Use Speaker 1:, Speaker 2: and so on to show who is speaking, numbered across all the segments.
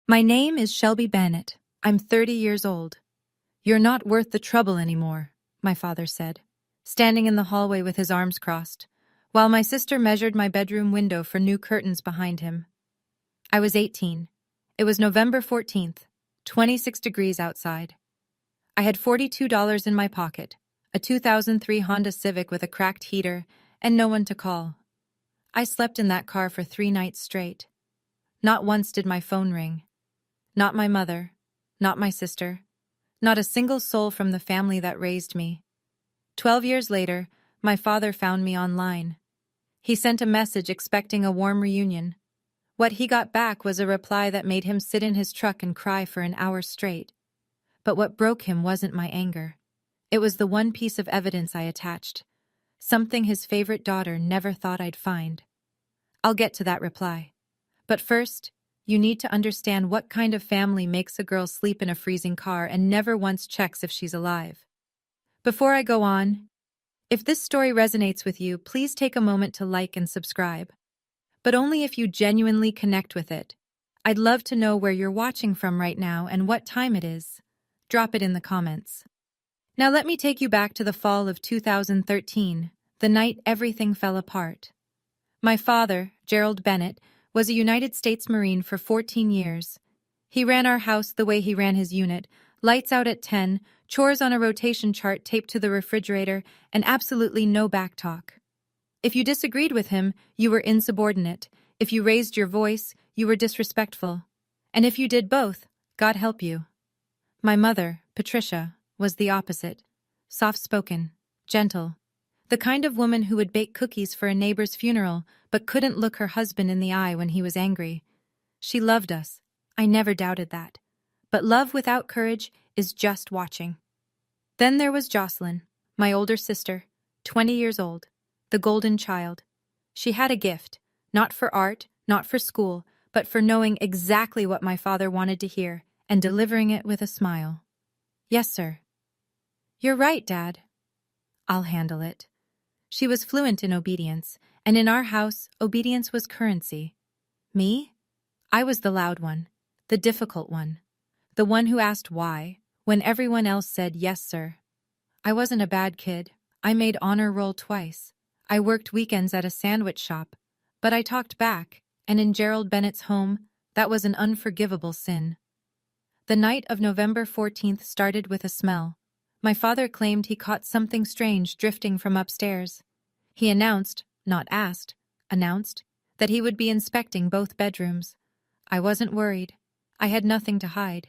Speaker 1: My name is Shelby Bennett. I'm 30 years old. You're not worth the trouble anymore, my father said, standing in the hallway with his arms crossed, while my sister measured my bedroom window for new curtains behind him. I was 18. It was November 14th, 26 degrees outside. I had $42 in my pocket, a 2003 Honda Civic with a cracked heater, and no one to call. I slept in that car for 3 nights straight. Not once did my phone ring. Not my mother, not my sister, not a single soul from the family that raised me. 12 years later, my father found me online. He sent a message expecting a warm reunion. What he got back was a reply that made him sit in his truck and cry for an hour straight. But what broke him wasn't my anger. It was the one piece of evidence I attached. Something his favorite daughter never thought I'd find. I'll get to that reply. But first, you need to understand what kind of family makes a girl sleep in a freezing car and never once checks if she's alive. Before I go on, if this story resonates with you, please take a moment to like and subscribe. But only if you genuinely connect with it. I'd love to know where you're watching from right now and what time it is. Drop it in the comments. Now let me take you back to the fall of 2013, the night everything fell apart. My father, Gerald Bennett, was a United States Marine for 14 years. He ran our house the way he ran his unit, lights out at 10, chores on a rotation chart taped to the refrigerator, and absolutely no backtalk. If you disagreed with him, you were insubordinate. If you raised your voice, you were disrespectful. And if you did both, God help you. My mother, Patricia, was the opposite. Soft-spoken, gentle. The kind of woman who would bake cookies for a neighbor's funeral, but couldn't look her husband in the eye when he was angry. She loved us. I never doubted that. But love without courage is just watching. Then there was Jocelyn, my older sister, 20 years old, the golden child. She had a gift, not for art, not for school, but for knowing exactly what my father wanted to hear and delivering it with a smile. Yes, sir. You're right, Dad. I'll handle it. She was fluent in obedience, and in our house, obedience was currency. Me? I was the loud one, the difficult one, the one who asked why, when everyone else said yes, sir. I wasn't a bad kid. I made honor roll twice. I worked weekends at a sandwich shop, but I talked back, and in Gerald Bennett's home, that was an unforgivable sin. The night of November 14th started with a smell. My father claimed he caught something strange drifting from upstairs. He announced, not asked, announced, that he would be inspecting both bedrooms. I wasn't worried. I had nothing to hide.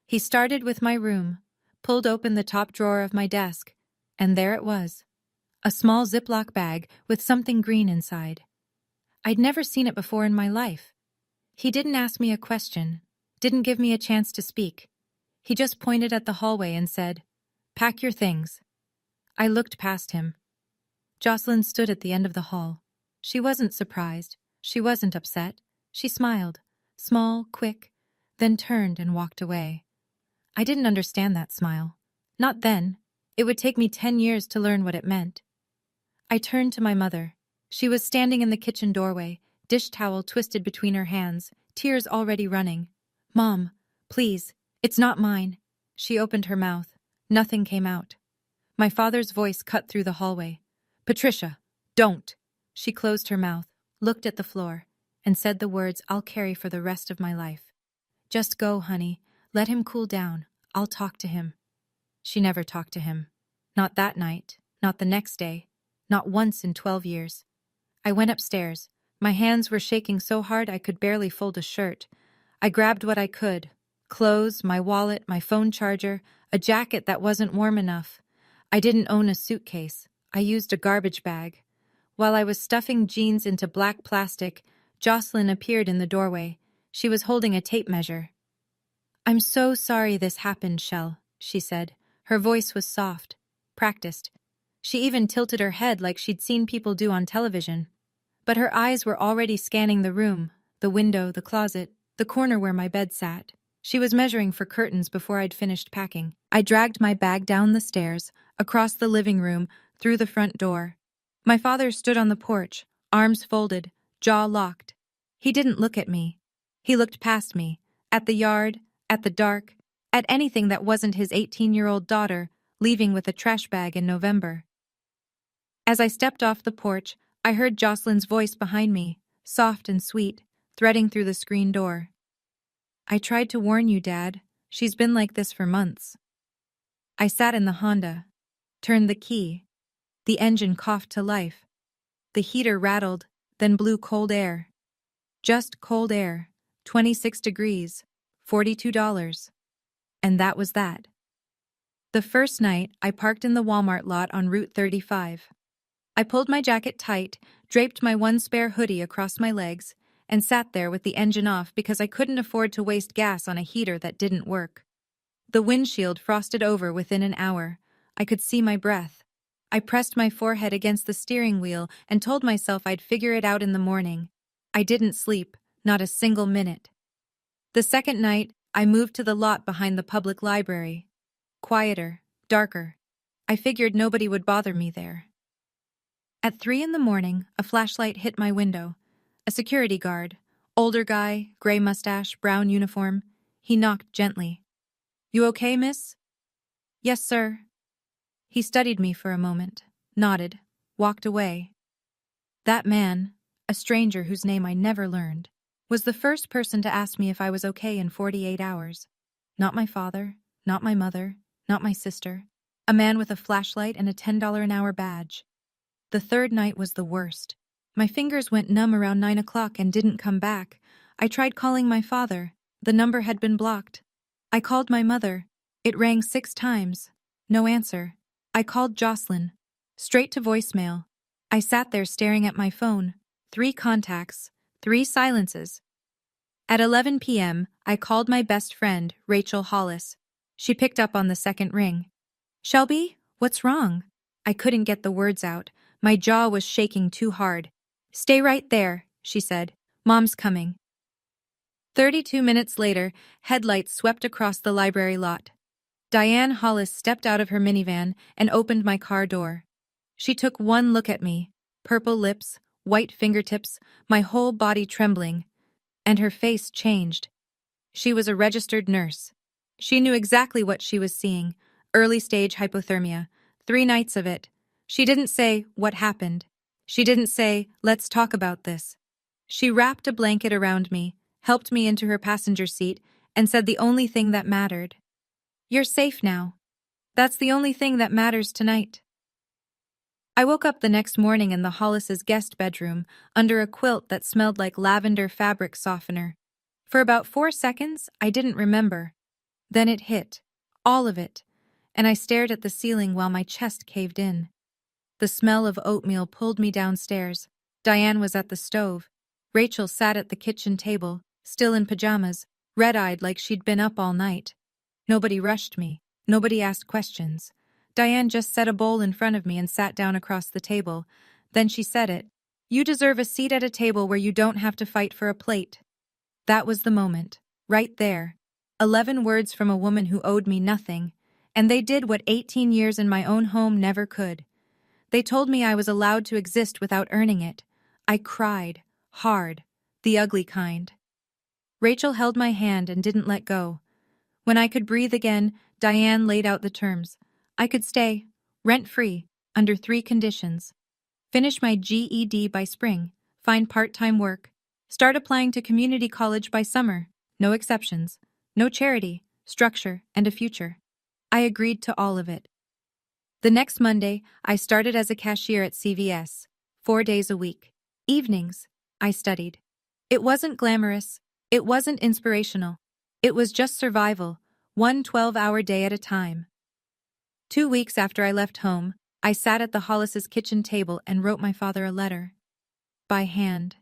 Speaker 1: He started with my room, pulled open the top drawer of my desk, and there it was. A small Ziploc bag with something green inside. I'd never seen it before in my life. He didn't ask me a question, didn't give me a chance to speak. He just pointed at the hallway and said, "Pack your things." I looked past him. Jocelyn stood at the end of the hall. She wasn't surprised. She wasn't upset. She smiled, small, quick, then turned and walked away. I didn't understand that smile. Not then. It would take me 10 years to learn what it meant. I turned to my mother. She was standing in the kitchen doorway, dish towel twisted between her hands, tears already running. "Mom, please, it's not mine." She opened her mouth. Nothing came out. My father's voice cut through the hallway. "Patricia, don't!" She closed her mouth, looked at the floor, and said the words I'll carry for the rest of my life. "Just go, honey. Let him cool down. I'll talk to him." She never talked to him. Not that night, not the next day, not once in 12 years. I went upstairs. My hands were shaking so hard I could barely fold a shirt. I grabbed what I could. Clothes, my wallet, my phone charger, a jacket that wasn't warm enough. I didn't own a suitcase. I used a garbage bag. While I was stuffing jeans into black plastic, Jocelyn appeared in the doorway. She was holding a tape measure. "I'm so sorry this happened, Shell," she said. Her voice was soft, practiced. She even tilted her head like she'd seen people do on television. But her eyes were already scanning the room, the window, the closet, the corner where my bed sat. She was measuring for curtains before I'd finished packing. I dragged my bag down the stairs, across the living room, through the front door. My father stood on the porch, arms folded, jaw locked. He didn't look at me. He looked past me, At the yard, at the dark, at anything that wasn't his 18-year-old daughter leaving with a trash bag in November. As I stepped off the porch, I heard Jocelyn's voice behind me, soft and sweet, threading through the screen door. "I tried to warn you, Dad. She's been like this for months." I sat in the Honda, turned the key. The engine coughed to life. The heater rattled, then blew cold air. Just cold air, 26 degrees, $42. And that was that. The first night, I parked in the Walmart lot on Route 35. I pulled my jacket tight, draped my one spare hoodie across my legs, and sat there with the engine off because I couldn't afford to waste gas on a heater that didn't work. The windshield frosted over within an hour. I could see my breath. I pressed my forehead against the steering wheel and told myself I'd figure it out in the morning. I didn't sleep, not a single minute. The second night, I moved to the lot behind the public library. Quieter, darker. I figured nobody would bother me there. At 3 a.m, a flashlight hit my window. A security guard, older guy, gray mustache, brown uniform. He knocked gently. "You okay, miss?" "Yes, sir." He studied me for a moment, nodded, walked away. That man, a stranger whose name I never learned, was the first person to ask me if I was okay in 48 hours. Not my father, not my mother, not my sister. A man with a flashlight and a $10 an hour badge. The third night was the worst. My fingers went numb around 9 o'clock and didn't come back. I tried calling my father. The number had been blocked. I called my mother. It rang 6 times. No answer. I called Jocelyn. Straight to voicemail. I sat there staring at my phone. 3 contacts. 3 silences. At 11 p.m., I called my best friend, Rachel Hollis. She picked up on the second ring. "Shelby, what's wrong?" I couldn't get the words out. My jaw was shaking too hard. "Stay right there," she said. "Mom's coming." 32 minutes later, headlights swept across the library lot. Diane Hollis stepped out of her minivan and opened my car door. She took one look at me, purple lips, white fingertips, my whole body trembling, and her face changed. She was a registered nurse. She knew exactly what she was seeing, early-stage hypothermia, 3 nights of it. She didn't say, "What happened?" She didn't say, "Let's talk about this." She wrapped a blanket around me, helped me into her passenger seat, and said the only thing that mattered. "You're safe now. That's the only thing that matters tonight." I woke up the next morning in the Hollis's guest bedroom, under a quilt that smelled like lavender fabric softener. For about 4 seconds, I didn't remember. Then it hit, all of it, and I stared at the ceiling while my chest caved in. The smell of oatmeal pulled me downstairs. Diane was at the stove. Rachel sat at the kitchen table, still in pajamas, red-eyed like she'd been up all night. Nobody rushed me. Nobody asked questions. Diane just set a bowl in front of me and sat down across the table. Then she said it. "You deserve a seat at a table where you don't have to fight for a plate." That was the moment. Right there. 11 words from a woman who owed me nothing. And they did what 18 years in my own home never could. They told me I was allowed to exist without earning it. I cried. Hard. The ugly kind. Rachel held my hand and didn't let go. When I could breathe again, Diane laid out the terms. I could stay, rent-free, under 3 conditions. Finish my GED by spring, find part-time work, start applying to community college by summer, no exceptions, no charity, structure, and a future. I agreed to all of it. The next Monday, I started as a cashier at CVS, 4 days a week. Evenings, I studied. It wasn't glamorous. It wasn't inspirational. It was just survival, one 12-hour day at a time. 2 weeks after I left home, I sat at the Hollis's kitchen table and wrote my father a letter. By hand.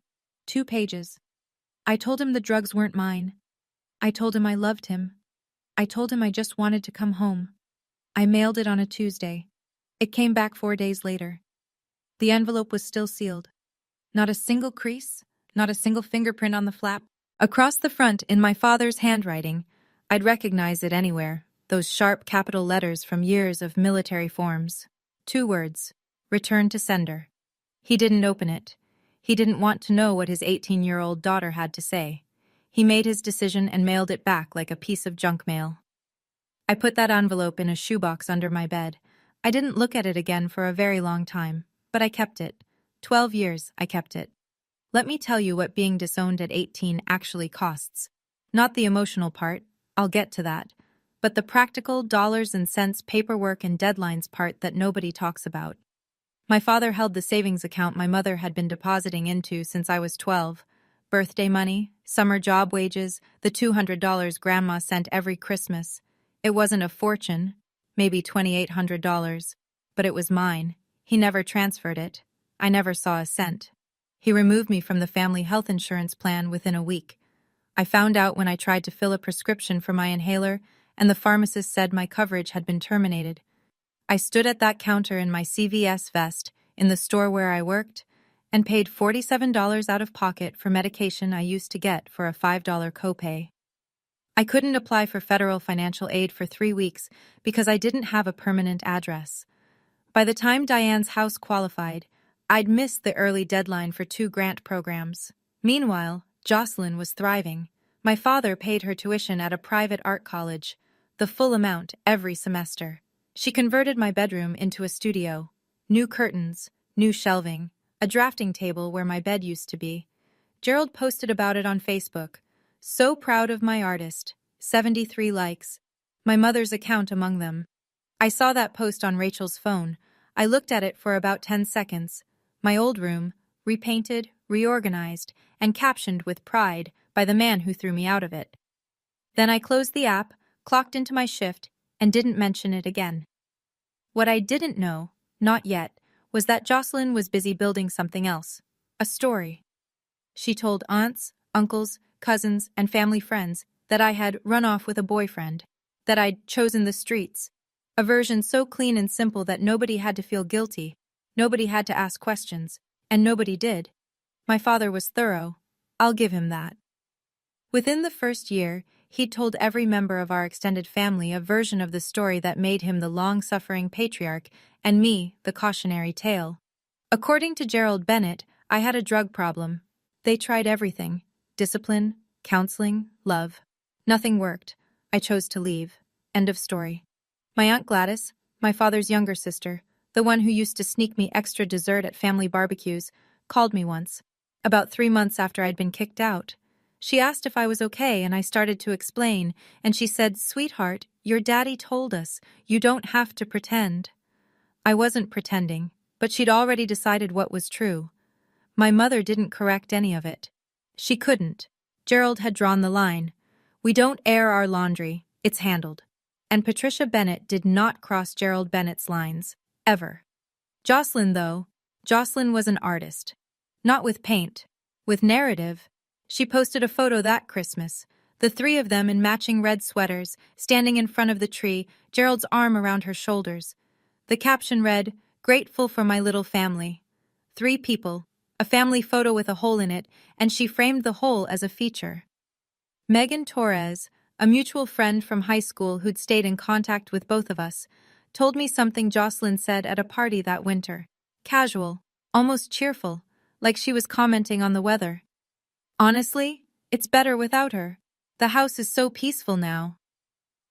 Speaker 1: 2 pages. I told him the drugs weren't mine. I told him I loved him. I told him I just wanted to come home. I mailed it on a Tuesday. It came back 4 days later. The envelope was still sealed. Not a single crease, not a single fingerprint on the flap. Across the front, in my father's handwriting, I'd recognize it anywhere, those sharp capital letters from years of military forms. 2 words, return to sender. He didn't open it. He didn't want to know what his 18-year-old daughter had to say. He made his decision and mailed it back like a piece of junk mail. I put that envelope in a shoebox under my bed. I didn't look at it again for a very long time, but I kept it. 12 years, I kept it. Let me tell you what being disowned at 18 actually costs. Not the emotional part, I'll get to that, but the practical dollars and cents paperwork and deadlines part that nobody talks about. My father held the savings account my mother had been depositing into since I was 12. Birthday money, summer job wages, the $200 Grandma sent every Christmas. It wasn't a fortune, maybe $2,800, but it was mine. He never transferred it. I never saw a cent. He removed me from the family health insurance plan within a week. I found out when I tried to fill a prescription for my inhaler, and the pharmacist said my coverage had been terminated. I stood at that counter in my CVS vest in the store where I worked and paid $47 out of pocket for medication I used to get for a $5 copay. I couldn't apply for federal financial aid for 3 weeks because I didn't have a permanent address. By the time Diane's house qualified, I'd missed the early deadline for 2 grant programs. Meanwhile, Jocelyn was thriving. My father paid her tuition at a private art college, the full amount every semester. She converted my bedroom into a studio. New curtains, new shelving, a drafting table where my bed used to be. Gerald posted about it on Facebook. So proud of my artist. 73 likes. My mother's account among them. I saw that post on Rachel's phone. I looked at it for about 10 seconds. My old room, repainted, reorganized, and captioned with pride by the man who threw me out of it. Then I closed the app, clocked into my shift, and didn't mention it again. What I didn't know, not yet, was that Jocelyn was busy building something else. A story. She told aunts, uncles, cousins, and family friends that I had run off with a boyfriend, that I'd chosen the streets. A version so clean and simple that nobody had to feel guilty, nobody had to ask questions, and nobody did. My father was thorough. I'll give him that. Within the first year, he'd told every member of our extended family a version of the story that made him the long-suffering patriarch and me the cautionary tale. According to Gerald Bennett, I had a drug problem. They tried everything. Discipline, counseling, love. Nothing worked. I chose to leave. End of story. My Aunt Gladys, my father's younger sister, the one who used to sneak me extra dessert at family barbecues, called me once, about 3 months after I'd been kicked out. She asked if I was okay, and I started to explain, and she said, "Sweetheart, your daddy told us, you don't have to pretend." I wasn't pretending, but she'd already decided what was true. My mother didn't correct any of it. She couldn't. Gerald had drawn the line. We don't air our laundry, it's handled. And Patricia Bennett did not cross Gerald Bennett's lines, ever. Jocelyn, though, Jocelyn was an artist. Not with paint, with narrative. She posted a photo that Christmas, the 3 of them in matching red sweaters, standing in front of the tree, Gerald's arm around her shoulders. The caption read, "Grateful for my little family." 3 people, a family photo with a hole in it, and she framed the hole as a feature. Megan Torres, a mutual friend from high school who'd stayed in contact with both of us, told me something Jocelyn said at a party that winter. Casual, almost cheerful, like she was commenting on the weather. "Honestly, it's better without her. The house is so peaceful now."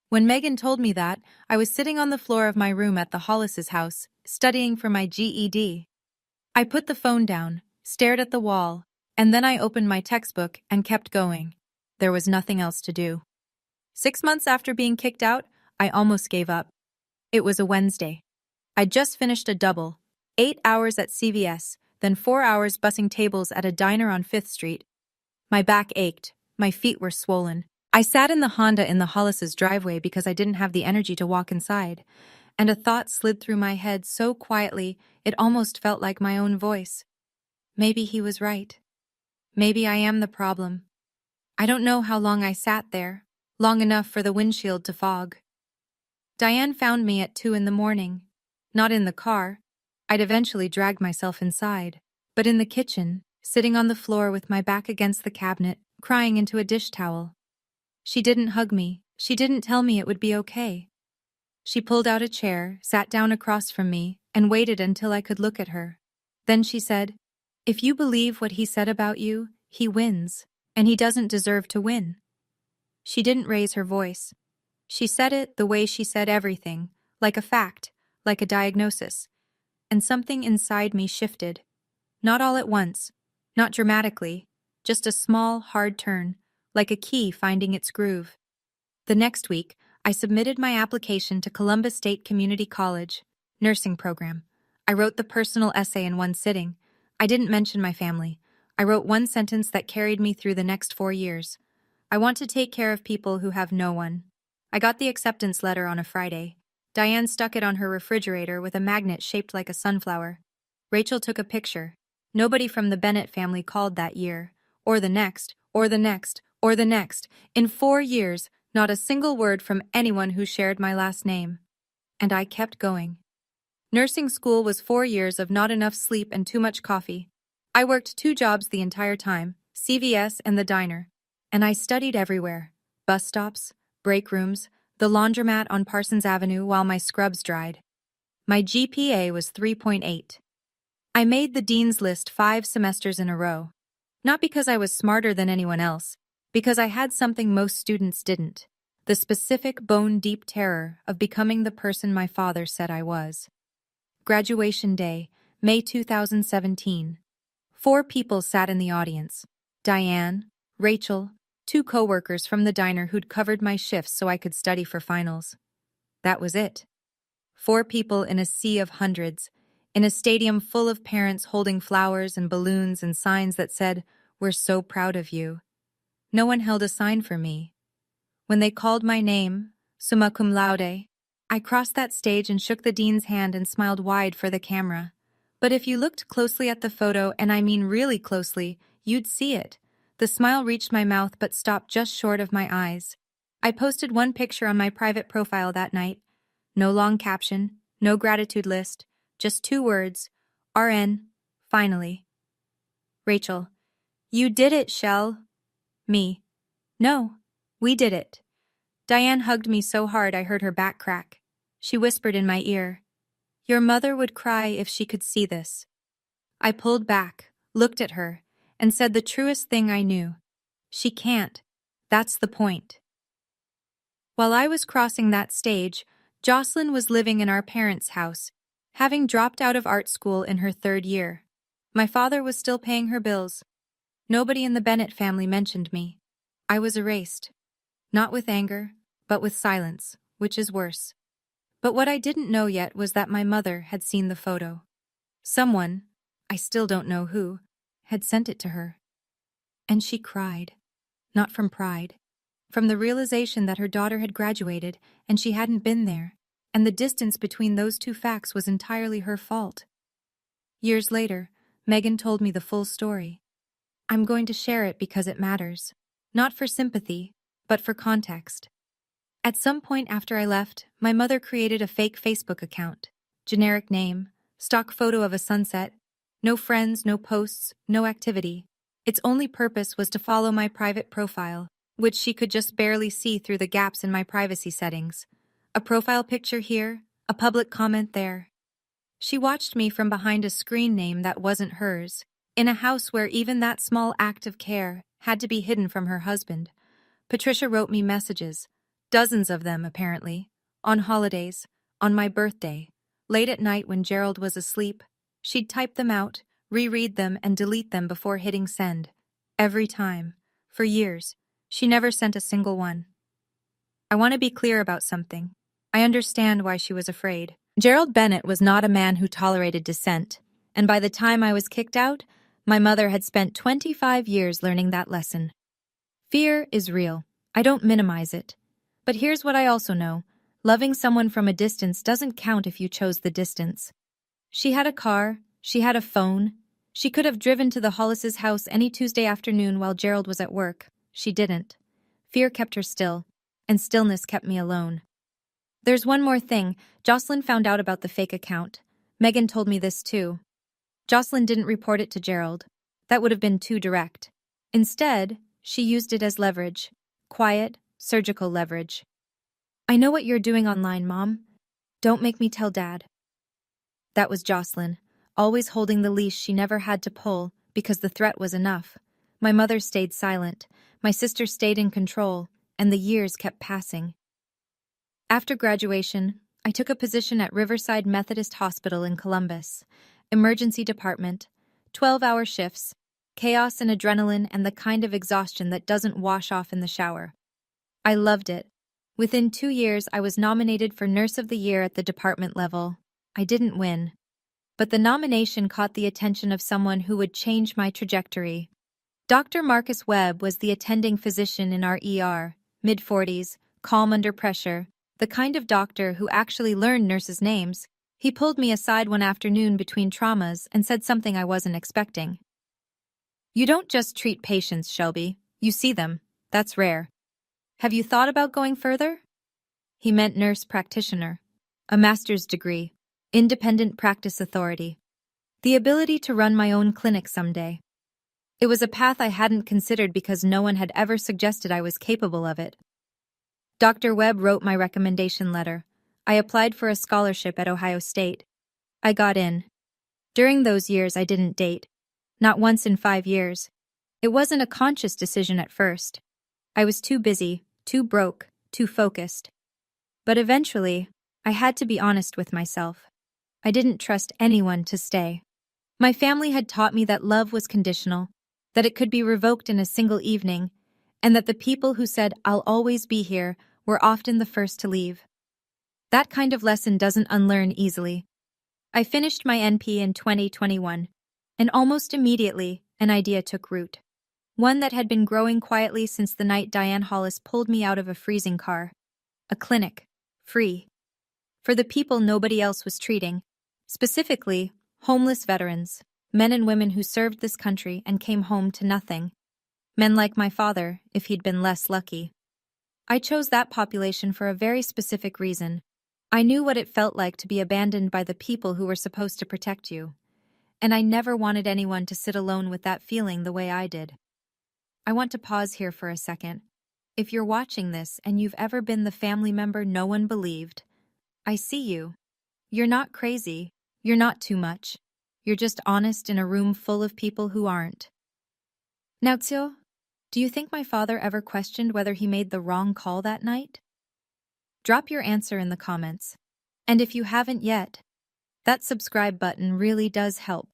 Speaker 1: When Megan told me that, I was sitting on the floor of my room at the Hollis's house, studying for my GED. I put the phone down, stared at the wall, and then I opened my textbook and kept going. There was nothing else to do. 6 months after being kicked out, I almost gave up. It was a Wednesday. I'd just finished a double, 8 hours at CVS, then 4 hours bussing tables at a diner on 5th Street. My back ached, my feet were swollen. I sat in the Honda in the Hollis's driveway because I didn't have the energy to walk inside, and a thought slid through my head so quietly it almost felt like my own voice. Maybe he was right. Maybe I am the problem. I don't know how long I sat there, long enough for the windshield to fog. Diane found me at 2 in the morning. Not in the car. I'd eventually dragged myself inside, but in the kitchen, sitting on the floor with my back against the cabinet, crying into a dish towel. She didn't hug me. She didn't tell me it would be okay. She pulled out a chair, sat down across from me, and waited until I could look at her. Then she said, "If you believe what he said about you, he wins. And he doesn't deserve to win. She didn't raise her voice. She said it the way she said everything, like a fact, like a diagnosis. And something inside me shifted. Not all at once, not dramatically, just a small, hard turn, like a key finding its groove. The next week, I submitted my application to Columbus State Community College, nursing program. I wrote the personal essay in one sitting. I didn't mention my family. I wrote one sentence that carried me through the next 4 years. I want to take care of people who have no one. I got the acceptance letter on a Friday. Diane stuck it on her refrigerator with a magnet shaped like a sunflower. Rachel took a picture. Nobody from the Bennett family called that year, or the next, or the next, or the next. In 4 years, not a single word from anyone who shared my last name. And I kept going. Nursing school was 4 years of not enough sleep and too much coffee. I worked 2 jobs the entire time, CVS and the diner. And I studied everywhere. Bus stops, break rooms, the laundromat on Parsons Avenue while my scrubs dried. My GPA was 3.8. I made the dean's list 5 semesters in a row. Not because I was smarter than anyone else, because I had something most students didn't. The specific bone-deep terror of becoming the person my father said I was. Graduation day, May 2017. 4 people sat in the audience. Diane, Rachel, 2 coworkers from the diner who'd covered my shifts so I could study for finals. That was it. 4 people in a sea of hundreds, in a stadium full of parents holding flowers and balloons and signs that said, "We're so proud of you." No one held a sign for me. When they called my name, summa cum laude, I crossed that stage and shook the dean's hand and smiled wide for the camera. But if you looked closely at the photo, and I mean really closely, you'd see it. The smile reached my mouth but stopped just short of my eyes. I posted one picture on my private profile that night. No long caption, no gratitude list, just 2 words, RN, finally. Rachel, you did it, Shell. Me, no, we did it. Diane hugged me so hard I heard her back crack. She whispered in my ear, your mother would cry if she could see this. I pulled back, looked at her, and said the truest thing I knew. She can't. That's the point. While I was crossing that stage, Jocelyn was living in our parents' house, having dropped out of art school in her 3rd year. My father was still paying her bills. Nobody in the Bennett family mentioned me. I was erased. Not with anger, but with silence, which is worse. But what I didn't know yet was that my mother had seen the photo. Someone, I still don't know who, had sent it to her. And she cried. Not from pride. From the realization that her daughter had graduated and she hadn't been there, and the distance between those 2 facts was entirely her fault. Years later, Megan told me the full story. I'm going to share it because it matters. Not for sympathy, but for context. At some point after I left, my mother created a fake Facebook account. Generic name, stock photo of a sunset, no friends, no posts, no activity. Its only purpose was to follow my private profile, which she could just barely see through the gaps in my privacy settings. A profile picture here, a public comment there. She watched me from behind a screen name that wasn't hers, in a house where even that small act of care had to be hidden from her husband. Patricia wrote me messages, dozens of them apparently, on holidays, on my birthday, late at night when Gerald was asleep. She'd type them out, reread them, and delete them before hitting send. Every time. For years. She never sent a single one. I want to be clear about something. I understand why she was afraid. Gerald Bennett was not a man who tolerated dissent, and by the time I was kicked out, my mother had spent 25 years learning that lesson. Fear is real. I don't minimize it. But here's what I also know. Loving someone from a distance doesn't count if you chose the distance. She had a car. She had a phone. She could have driven to the Hollis's house any Tuesday afternoon while Gerald was at work. She didn't. Fear kept her still, and stillness kept me alone. There's one more thing. Jocelyn found out about the fake account. Megan told me this too. Jocelyn didn't report it to Gerald. That would have been too direct. Instead, she used it as leverage. Quiet, surgical leverage. I know what you're doing online, Mom. Don't make me tell Dad. That was Jocelyn, always holding the leash she never had to pull because the threat was enough. My mother stayed silent, my sister stayed in control, and the years kept passing. After graduation, I took a position at Riverside Methodist Hospital in Columbus. Emergency department, 12-hour shifts, chaos and adrenaline, and the kind of exhaustion that doesn't wash off in the shower. I loved it. Within 2 years, I was nominated for Nurse of the Year at the department level. I didn't win, but the nomination caught the attention of someone who would change my trajectory. Dr. Marcus Webb was the attending physician in our ER, mid-40s, calm under pressure, the kind of doctor who actually learned nurses' names. He pulled me aside one afternoon between traumas and said something I wasn't expecting. "You don't just treat patients, Shelby. You see them. That's rare. Have you thought about going further?" He meant nurse practitioner, a master's degree, independent practice authority, the ability to run my own clinic someday. It was a path I hadn't considered because no one had ever suggested I was capable of it. Dr. Webb wrote my recommendation letter. I applied for a scholarship at Ohio State. I got in. During those years, I didn't date. Not once in 5 years. It wasn't a conscious decision at first. I was too busy, too broke, too focused. But eventually, I had to be honest with myself. I didn't trust anyone to stay. My family had taught me that love was conditional, that it could be revoked in a single evening, and that the people who said, "I'll always be here," were often the first to leave. That kind of lesson doesn't unlearn easily. I finished my NP in 2021, and almost immediately, an idea took root. One that had been growing quietly since the night Diane Hollis pulled me out of a freezing car. A clinic. Free. For the people nobody else was treating. Specifically, homeless veterans, men and women who served this country and came home to nothing. Men like my father, if he'd been less lucky. I chose that population for a very specific reason. I knew what it felt like to be abandoned by the people who were supposed to protect you. And I never wanted anyone to sit alone with that feeling the way I did. I want to pause here for a second. If you're watching this and you've ever been the family member no one believed, I see you. You're not crazy. You're not too much. You're just honest in a room full of people who aren't. Now, Tsio, do you think my father ever questioned whether he made the wrong call that night? Drop your answer in the comments. And if you haven't yet, that subscribe button really does help.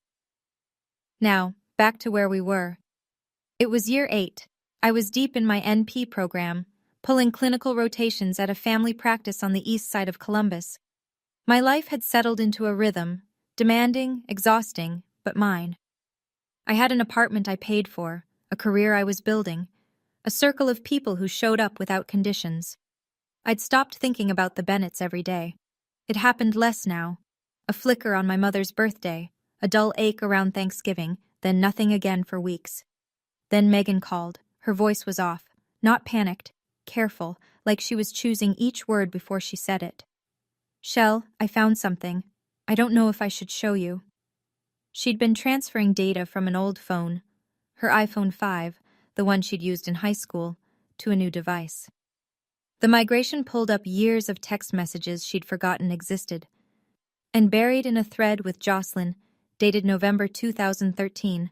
Speaker 1: Now, back to where we were. It was year 8. I was deep in my NP program, pulling clinical rotations at a family practice on the east side of Columbus. My life had settled into a rhythm, demanding, exhausting, but mine. I had an apartment I paid for, a career I was building, a circle of people who showed up without conditions. I'd stopped thinking about the Bennetts every day. It happened less now. A flicker on my mother's birthday, a dull ache around Thanksgiving, then nothing again for weeks. Then Megan called. Her voice was off, not panicked, careful, like she was choosing each word before she said it. "Shell, I found something. I don't know if I should show you." She'd been transferring data from an old phone, her iPhone 5, the one she'd used in high school, to a new device. The migration pulled up years of text messages she'd forgotten existed. And buried in a thread with Jocelyn, dated November 2013,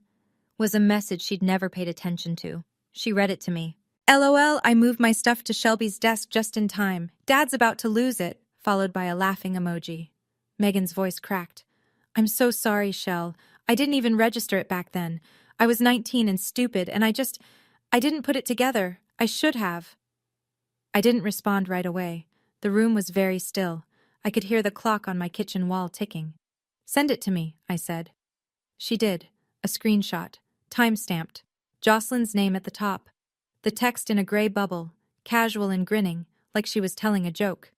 Speaker 1: was a message she'd never paid attention to. She read it to me. "LOL, I moved my stuff to Shelby's desk just in time. Dad's about to lose it," followed by a laughing emoji. Megan's voice cracked. "I'm so sorry, Shell. I didn't even register it back then. I was 19 and stupid, and I didn't put it together. I should have." I didn't respond right away. The room was very still. I could hear the clock on my kitchen wall ticking. "Send it to me," I said. She did. A screenshot. Time-stamped. Jocelyn's name at the top. The text in a gray bubble, casual and grinning, like she was telling a joke.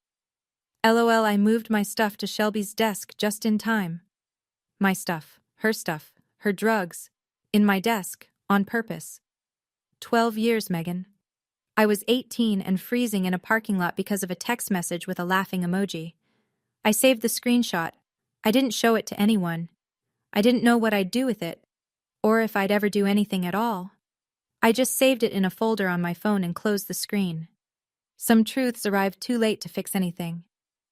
Speaker 1: "LOL, I moved my stuff to Shelby's desk just in time." My stuff, her drugs, in my desk, on purpose. 12 years, Megan. I was 18 and freezing in a parking lot because of a text message with a laughing emoji. I saved the screenshot. I didn't show it to anyone. I didn't know what I'd do with it, or if I'd ever do anything at all. I just saved it in a folder on my phone and closed the screen. Some truths arrive too late to fix anything,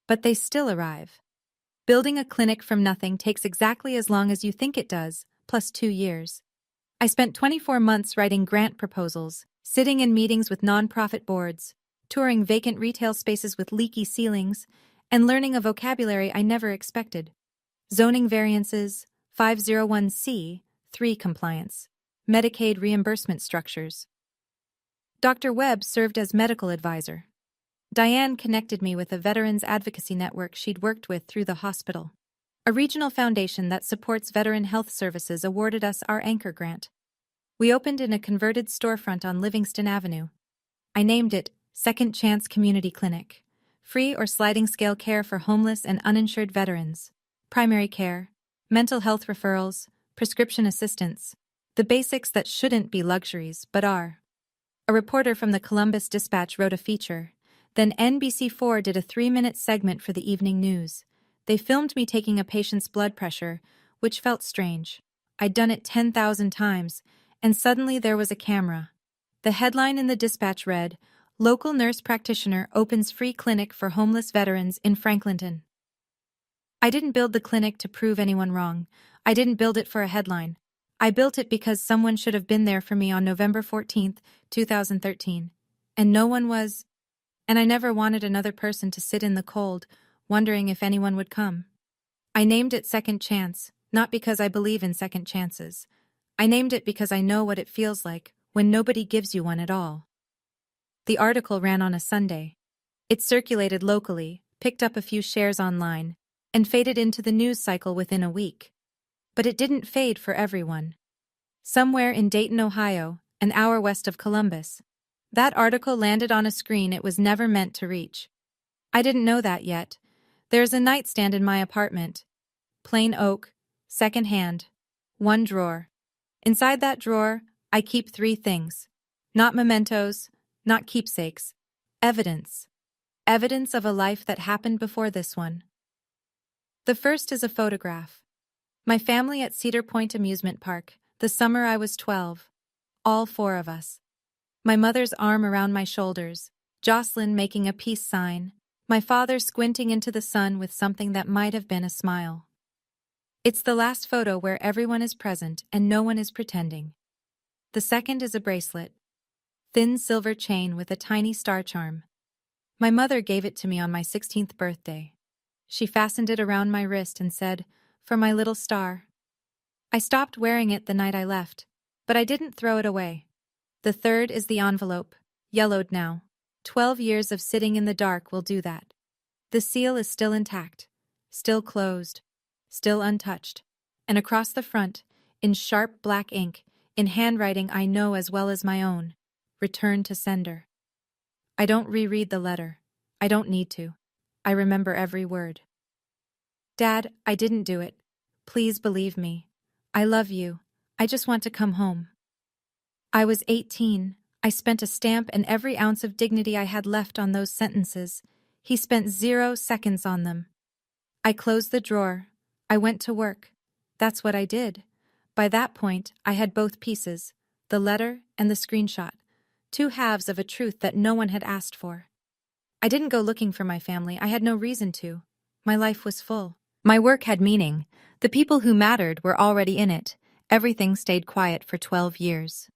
Speaker 1: but they still arrive. Building a clinic from nothing takes exactly as long as you think it does, plus 2 years. I spent 24 months writing grant proposals, sitting in meetings with nonprofit boards, touring vacant retail spaces with leaky ceilings, and learning a vocabulary I never expected. Zoning variances, 501c, 3 compliance, Medicaid reimbursement structures. Dr. Webb served as medical advisor. Diane connected me with a veterans advocacy network she'd worked with through the hospital. A regional foundation that supports veteran health services awarded us our anchor grant. We opened in a converted storefront on Livingston Avenue. I named it Second Chance Community Clinic. Free or sliding scale care for homeless and uninsured veterans. Primary care, mental health referrals, prescription assistance. The basics that shouldn't be luxuries, but are. A reporter from the Columbus Dispatch wrote a feature. Then NBC4 did a 3-minute segment for the evening news. They filmed me taking a patient's blood pressure, which felt strange. I'd done it 10,000 times, and suddenly there was a camera. The headline in the Dispatch read, "Local nurse practitioner opens free clinic for homeless veterans in Franklinton." I didn't build the clinic to prove anyone wrong. I didn't build it for a headline. I built it because someone should have been there for me on November 14, 2013. And no one was. And I never wanted another person to sit in the cold, wondering if anyone would come. I named it Second Chance, not because I believe in second chances. I named it because I know what it feels like when nobody gives you one at all. The article ran on a Sunday. It circulated locally, picked up a few shares online, and faded into the news cycle within a week. But it didn't fade for everyone. Somewhere in Dayton, Ohio, an hour west of Columbus, that article landed on a screen it was never meant to reach. I didn't know that yet. There's a nightstand in my apartment. Plain oak, second-hand, 1 drawer. Inside that drawer, I keep 3 things. Not mementos, not keepsakes. Evidence. Evidence of a life that happened before this one. The first is a photograph. My family at Cedar Point Amusement Park, the summer I was 12. All 4 of us. My mother's arm around my shoulders, Jocelyn making a peace sign, my father squinting into the sun with something that might have been a smile. It's the last photo where everyone is present and no one is pretending. The second is a bracelet. Thin silver chain with a tiny star charm. My mother gave it to me on my 16th birthday. She fastened it around my wrist and said, "For my little star." I stopped wearing it the night I left, but I didn't throw it away. The third is the envelope, yellowed now. 12 years of sitting in the dark will do that. The seal is still intact, still closed, still untouched, and across the front, in sharp black ink, in handwriting I know as well as my own, "Return to sender." I don't reread the letter. I don't need to. I remember every word. "Dad, I didn't do it. Please believe me. I love you. I just want to come home." I was 18. I spent a stamp and every ounce of dignity I had left on those sentences. He spent 0 seconds on them. I closed the drawer. I went to work. That's what I did. By that point, I had both pieces, the letter and the screenshot, 2 halves of a truth that no one had asked for. I didn't go looking for my family. I had no reason to. My life was full. My work had meaning. The people who mattered were already in it. Everything stayed quiet for 12 years.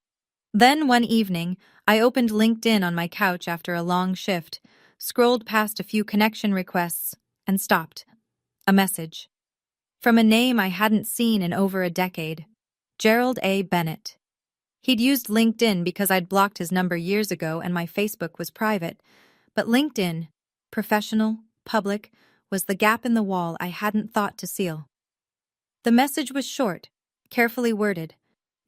Speaker 1: Then one evening, I opened LinkedIn on my couch after a long shift, scrolled past a few connection requests, and stopped. A message. From a name I hadn't seen in over a decade. Gerald A. Bennett. He'd used LinkedIn because I'd blocked his number years ago and my Facebook was private. But LinkedIn, professional, public, was the gap in the wall I hadn't thought to seal. The message was short, carefully worded,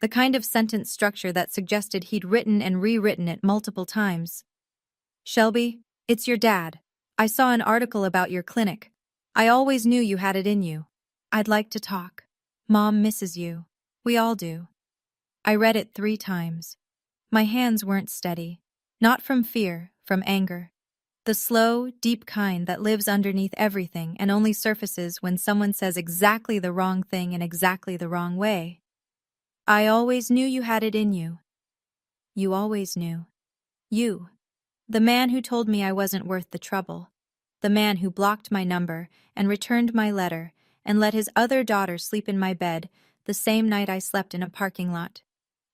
Speaker 1: the kind of sentence structure that suggested he'd written and rewritten it multiple times. "Shelby, it's your dad. I saw an article about your clinic. I always knew you had it in you. I'd like to talk. Mom misses you. We all do." I read it 3 times. My hands weren't steady. Not from fear, from anger. The slow, deep kind that lives underneath everything and only surfaces when someone says exactly the wrong thing in exactly the wrong way. "I always knew you had it in you." You always knew. You. The man who told me I wasn't worth the trouble. The man who blocked my number and returned my letter and let his other daughter sleep in my bed the same night I slept in a parking lot.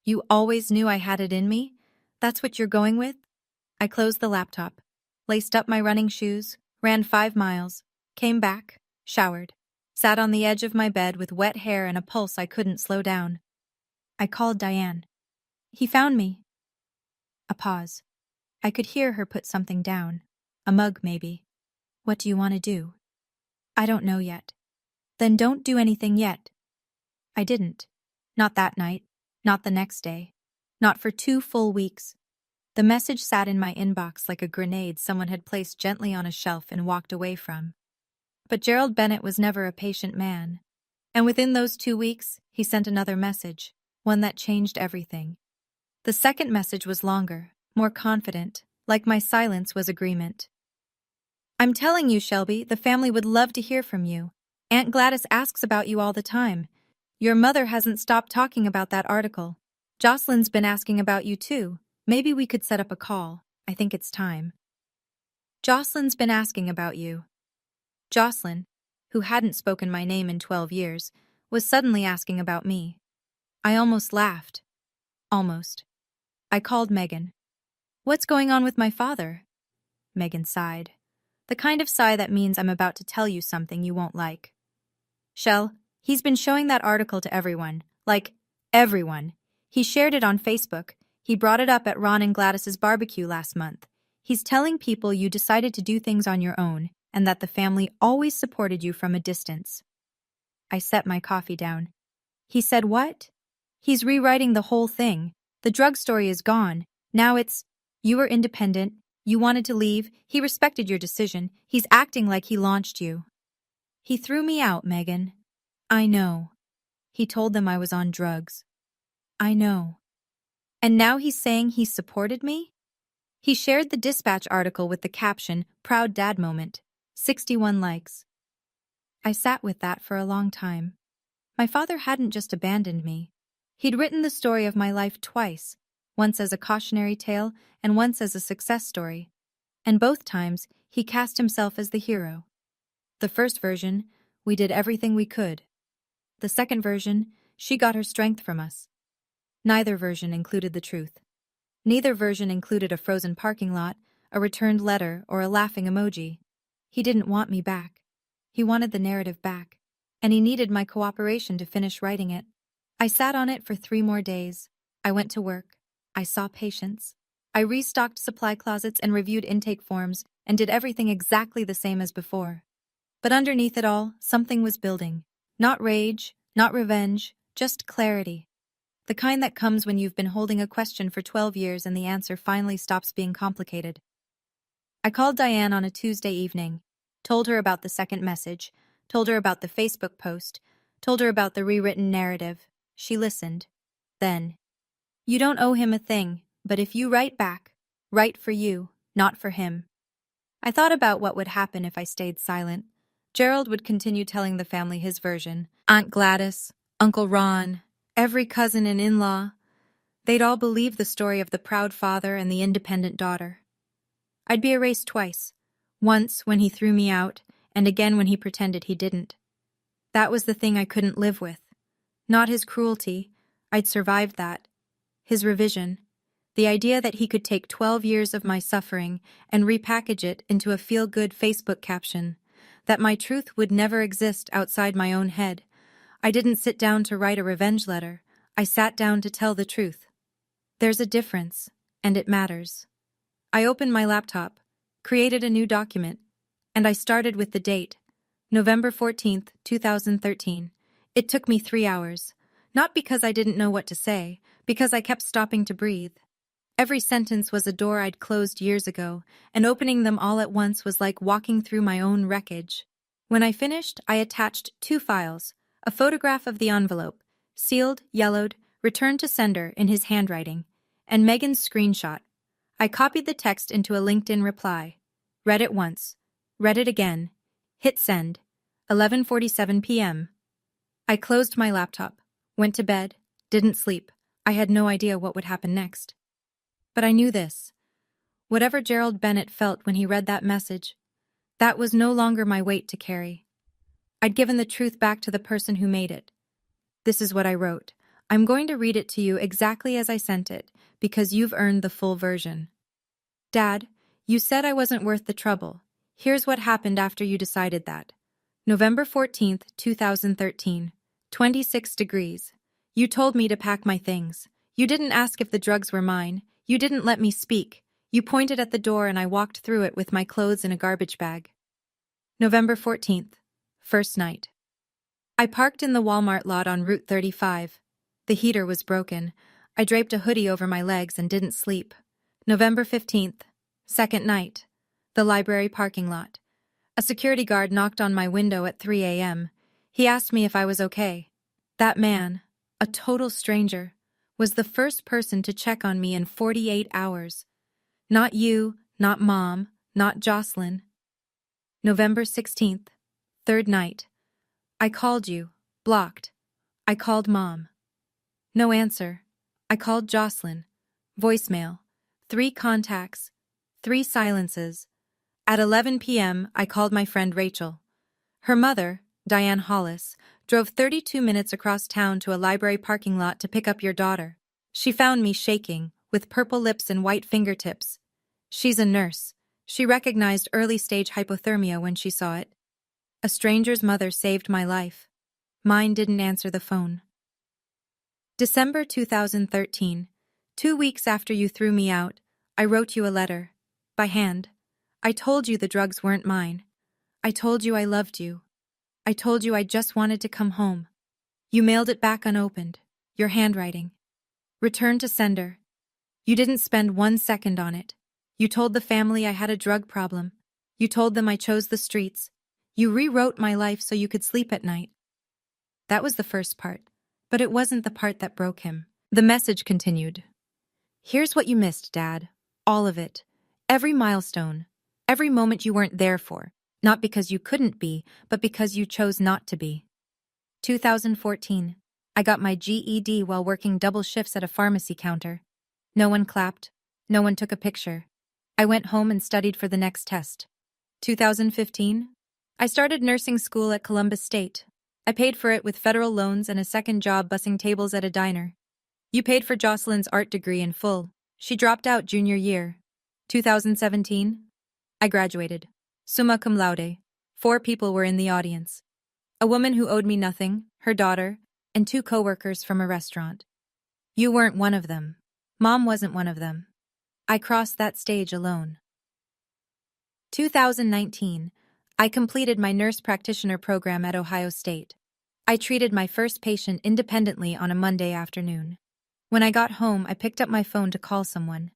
Speaker 1: You always knew I had it in me? That's what you're going with? I closed the laptop, laced up my running shoes, ran 5 miles, came back, showered, sat on the edge of my bed with wet hair and a pulse I couldn't slow down. I called Diane. He found me. A pause. I could hear her put something down. A mug, maybe. What do you want to do? I don't know yet. Then don't do anything yet. I didn't. Not that night. Not the next day. Not for 2 full weeks. The message sat in my inbox like a grenade someone had placed gently on a shelf and walked away from. But Gerald Bennett was never a patient man. And within those 2 weeks, he sent another message, one that changed everything. The second message was longer, more confident, like my silence was agreement. I'm telling you, Shelby, the family would love to hear from you. Aunt Gladys asks about you all the time. Your mother hasn't stopped talking about that article. Jocelyn's been asking about you too. Maybe we could set up a call. I think it's time. Jocelyn's been asking about you. Jocelyn, who hadn't spoken my name in 12 years, was suddenly asking about me. I almost laughed. Almost. I called Megan. What's going on with my father? Megan sighed. The kind of sigh that means I'm about to tell you something you won't like. Shell, he's been showing that article to everyone. Like, everyone. He shared it on Facebook. He brought it up at Ron and Gladys's barbecue last month. He's telling people you decided to do things on your own and that the family always supported you from a distance. I set my coffee down. He said what? He's rewriting the whole thing. The drug story is gone. Now it's, you were independent. You wanted to leave. He respected your decision. He's acting like he launched you. He threw me out, Megan. I know. He told them I was on drugs. I know. And now he's saying he supported me? He shared the Dispatch article with the caption, Proud Dad Moment. 61 likes. I sat with that for a long time. My father hadn't just abandoned me. He'd written the story of my life twice, once as a cautionary tale and once as a success story. And both times, he cast himself as the hero. The first version, we did everything we could. The second version, she got her strength from us. Neither version included the truth. Neither version included a frozen parking lot, a returned letter, or a laughing emoji. He didn't want me back. He wanted the narrative back, and he needed my cooperation to finish writing it. I sat on it for 3 more days. I went to work. I saw patients. I restocked supply closets and reviewed intake forms and did everything exactly the same as before. But underneath it all, something was building. Not rage, not revenge, just clarity. The kind that comes when you've been holding a question for 12 years and the answer finally stops being complicated. I called Diane on a Tuesday evening, told her about the second message, told her about the Facebook post, told her about the rewritten narrative. She listened. Then, you don't owe him a thing, but if you write back, write for you, not for him. I thought about what would happen if I stayed silent. Gerald would continue telling the family his version. Aunt Gladys, Uncle Ron, every cousin and in-law. They'd all believe the story of the proud father and the independent daughter. I'd be erased twice. Once when he threw me out, and again when he pretended he didn't. That was the thing I couldn't live with. Not his cruelty. I'd survived that. His revision. The idea that he could take 12 years of my suffering and repackage it into a feel-good Facebook caption. That my truth would never exist outside my own head. I didn't sit down to write a revenge letter. I sat down to tell the truth. There's a difference, and it matters. I opened my laptop, created a new document, and I started with the date, November 14th, 2013. It took me 3 hours. Not because I didn't know what to say, because I kept stopping to breathe. Every sentence was a door I'd closed years ago, and opening them all at once was like walking through my own wreckage. When I finished, I attached 2 files, a photograph of the envelope, sealed, yellowed, returned to sender in his handwriting, and Megan's screenshot. I copied the text into a LinkedIn reply. Read it once. Read it again. Hit send. 11:47 p.m. I closed my laptop, went to bed, didn't sleep. I had no idea what would happen next. But I knew this. Whatever Gerald Bennett felt when he read that message, that was no longer my weight to carry. I'd given the truth back to the person who made it. This is what I wrote. I'm going to read it to you exactly as I sent it, because you've earned the full version. Dad, you said I wasn't worth the trouble. Here's what happened after you decided that. November 14th, 2013. 26 degrees. You told me to pack my things. You didn't ask if the drugs were mine. You didn't let me speak. You pointed at the door and I walked through it with my clothes in a garbage bag. November 14th. First night. I parked in the Walmart lot on Route 35. The heater was broken. I draped a hoodie over my legs and didn't sleep. November 15th. Second night. The library parking lot. A security guard knocked on my window at 3 a.m. He asked me if I was okay. That man, a total stranger, was the first person to check on me in 48 hours. Not you, not Mom, not Jocelyn. November 16th. Third night. I called you. Blocked. I called Mom. No answer. I called Jocelyn. Voicemail. 3 contacts. 3 silences. At 11 p.m., I called my friend Rachel. Her mother, Diane Hollis, drove 32 minutes across town to a library parking lot to pick up your daughter. She found me shaking, with purple lips and white fingertips. She's a nurse. She recognized early-stage hypothermia when she saw it. A stranger's mother saved my life. Mine didn't answer the phone. December 2013. 2 weeks after you threw me out, I wrote you a letter. By hand. I told you the drugs weren't mine. I told you I loved you. I told you I just wanted to come home. You mailed it back unopened. Your handwriting. Return to sender. You didn't spend 1 second on it. You told the family I had a drug problem. You told them I chose the streets. You rewrote my life so you could sleep at night. That was the first part, but it wasn't the part that broke him. The message continued. Here's what you missed, Dad. All of it. Every milestone. Every moment you weren't there for. Not because you couldn't be, but because you chose not to be. 2014. I got my GED while working double shifts at a pharmacy counter. No one clapped. No one took a picture. I went home and studied for the next test. 2015. I started nursing school at Columbus State. I paid for it with federal loans and a second job bussing tables at a diner. You paid for Jocelyn's art degree in full. She dropped out junior year. 2017. I graduated. Summa cum laude. 4 people were in the audience. A woman who owed me nothing, her daughter, and 2 coworkers from a restaurant. You weren't one of them. Mom wasn't one of them. I crossed that stage alone. 2019. I completed my nurse practitioner program at Ohio State. I treated my first patient independently on a Monday afternoon. When I got home, I picked up my phone to call someone.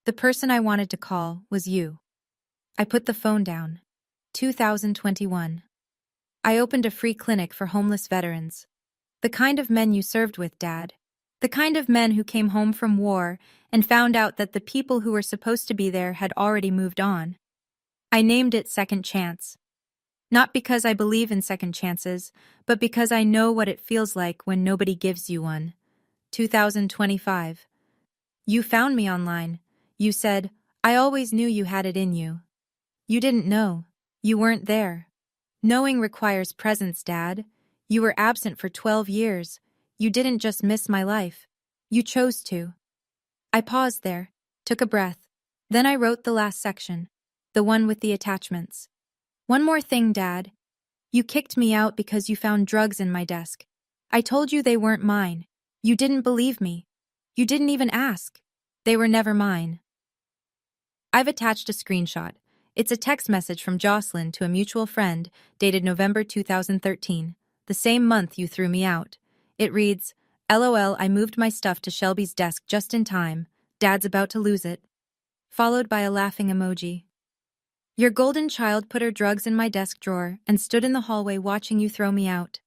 Speaker 1: The person I wanted to call was you. I put the phone down. 2021. I opened a free clinic for homeless veterans. The kind of men you served with, Dad. The kind of men who came home from war and found out that the people who were supposed to be there had already moved on. I named it Second Chance. Not because I believe in second chances, but because I know what it feels like when nobody gives you one. 2025. You found me online. You said, I always knew you had it in you. You didn't know. You weren't there. Knowing requires presence, Dad. You were absent for 12 years. You didn't just miss my life. You chose to. I paused there, took a breath. Then I wrote the last section, the one with the attachments. One more thing, Dad. You kicked me out because you found drugs in my desk. I told you they weren't mine. You didn't believe me. You didn't even ask. They were never mine. I've attached a screenshot. It's a text message from Jocelyn to a mutual friend, dated November 2013, the same month you threw me out. It reads, LOL, I moved my stuff to Shelby's desk just in time. Dad's about to lose it. Followed by a laughing emoji. Your golden child put her drugs in my desk drawer and stood in the hallway watching you throw me out.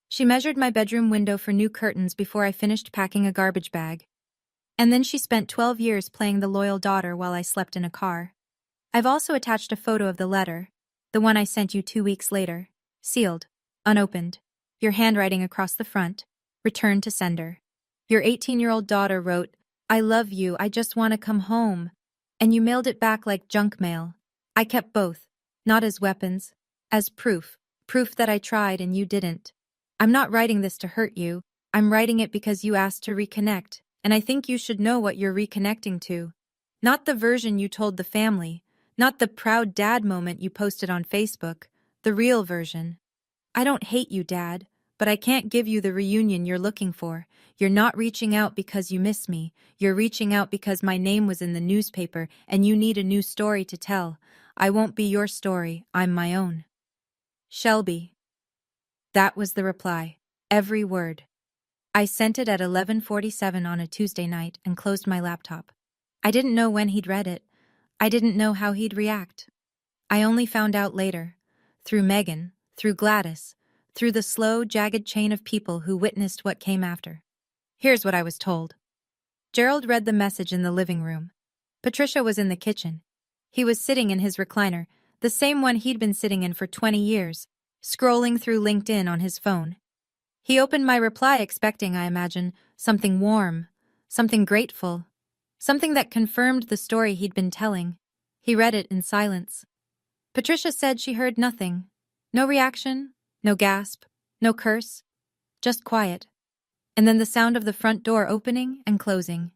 Speaker 1: She measured my bedroom window for new curtains before I finished packing a garbage bag. And then she spent 12 years playing the loyal daughter while I slept in a car. I've also attached a photo of the letter, the one I sent you 2 weeks later, sealed, unopened, your handwriting across the front, returned to sender. Your 18-year-old daughter wrote, I love you, I just want to come home. And you mailed it back like junk mail. I kept both, not as weapons, as proof that I tried and you didn't. I'm not writing this to hurt you. I'm writing it because you asked to reconnect, and I think you should know what you're reconnecting to. Not the version you told the family, not the proud dad moment you posted on Facebook, the real version. I don't hate you, Dad, but I can't give you the reunion you're looking for. You're not reaching out because you miss me. You're reaching out because my name was in the newspaper and you need a new story to tell. I won't be your story, I'm my own. Shelby. That was the reply. Every word. I sent it at 11:47 on a Tuesday night and closed my laptop. I didn't know when he'd read it. I didn't know how he'd react. I only found out later. Through Megan, through Gladys, through the slow, jagged chain of people who witnessed what came after. Here's what I was told. Gerald read the message in the living room. Patricia was in the kitchen. He was sitting in his recliner, the same one he'd been sitting in for 20 years, scrolling through LinkedIn on his phone. He opened my reply expecting, I imagine, something warm, something grateful, something that confirmed the story he'd been telling. He read it in silence. Patricia said she heard nothing. No reaction, no gasp, no curse, just quiet. And then the sound of the front door opening and closing.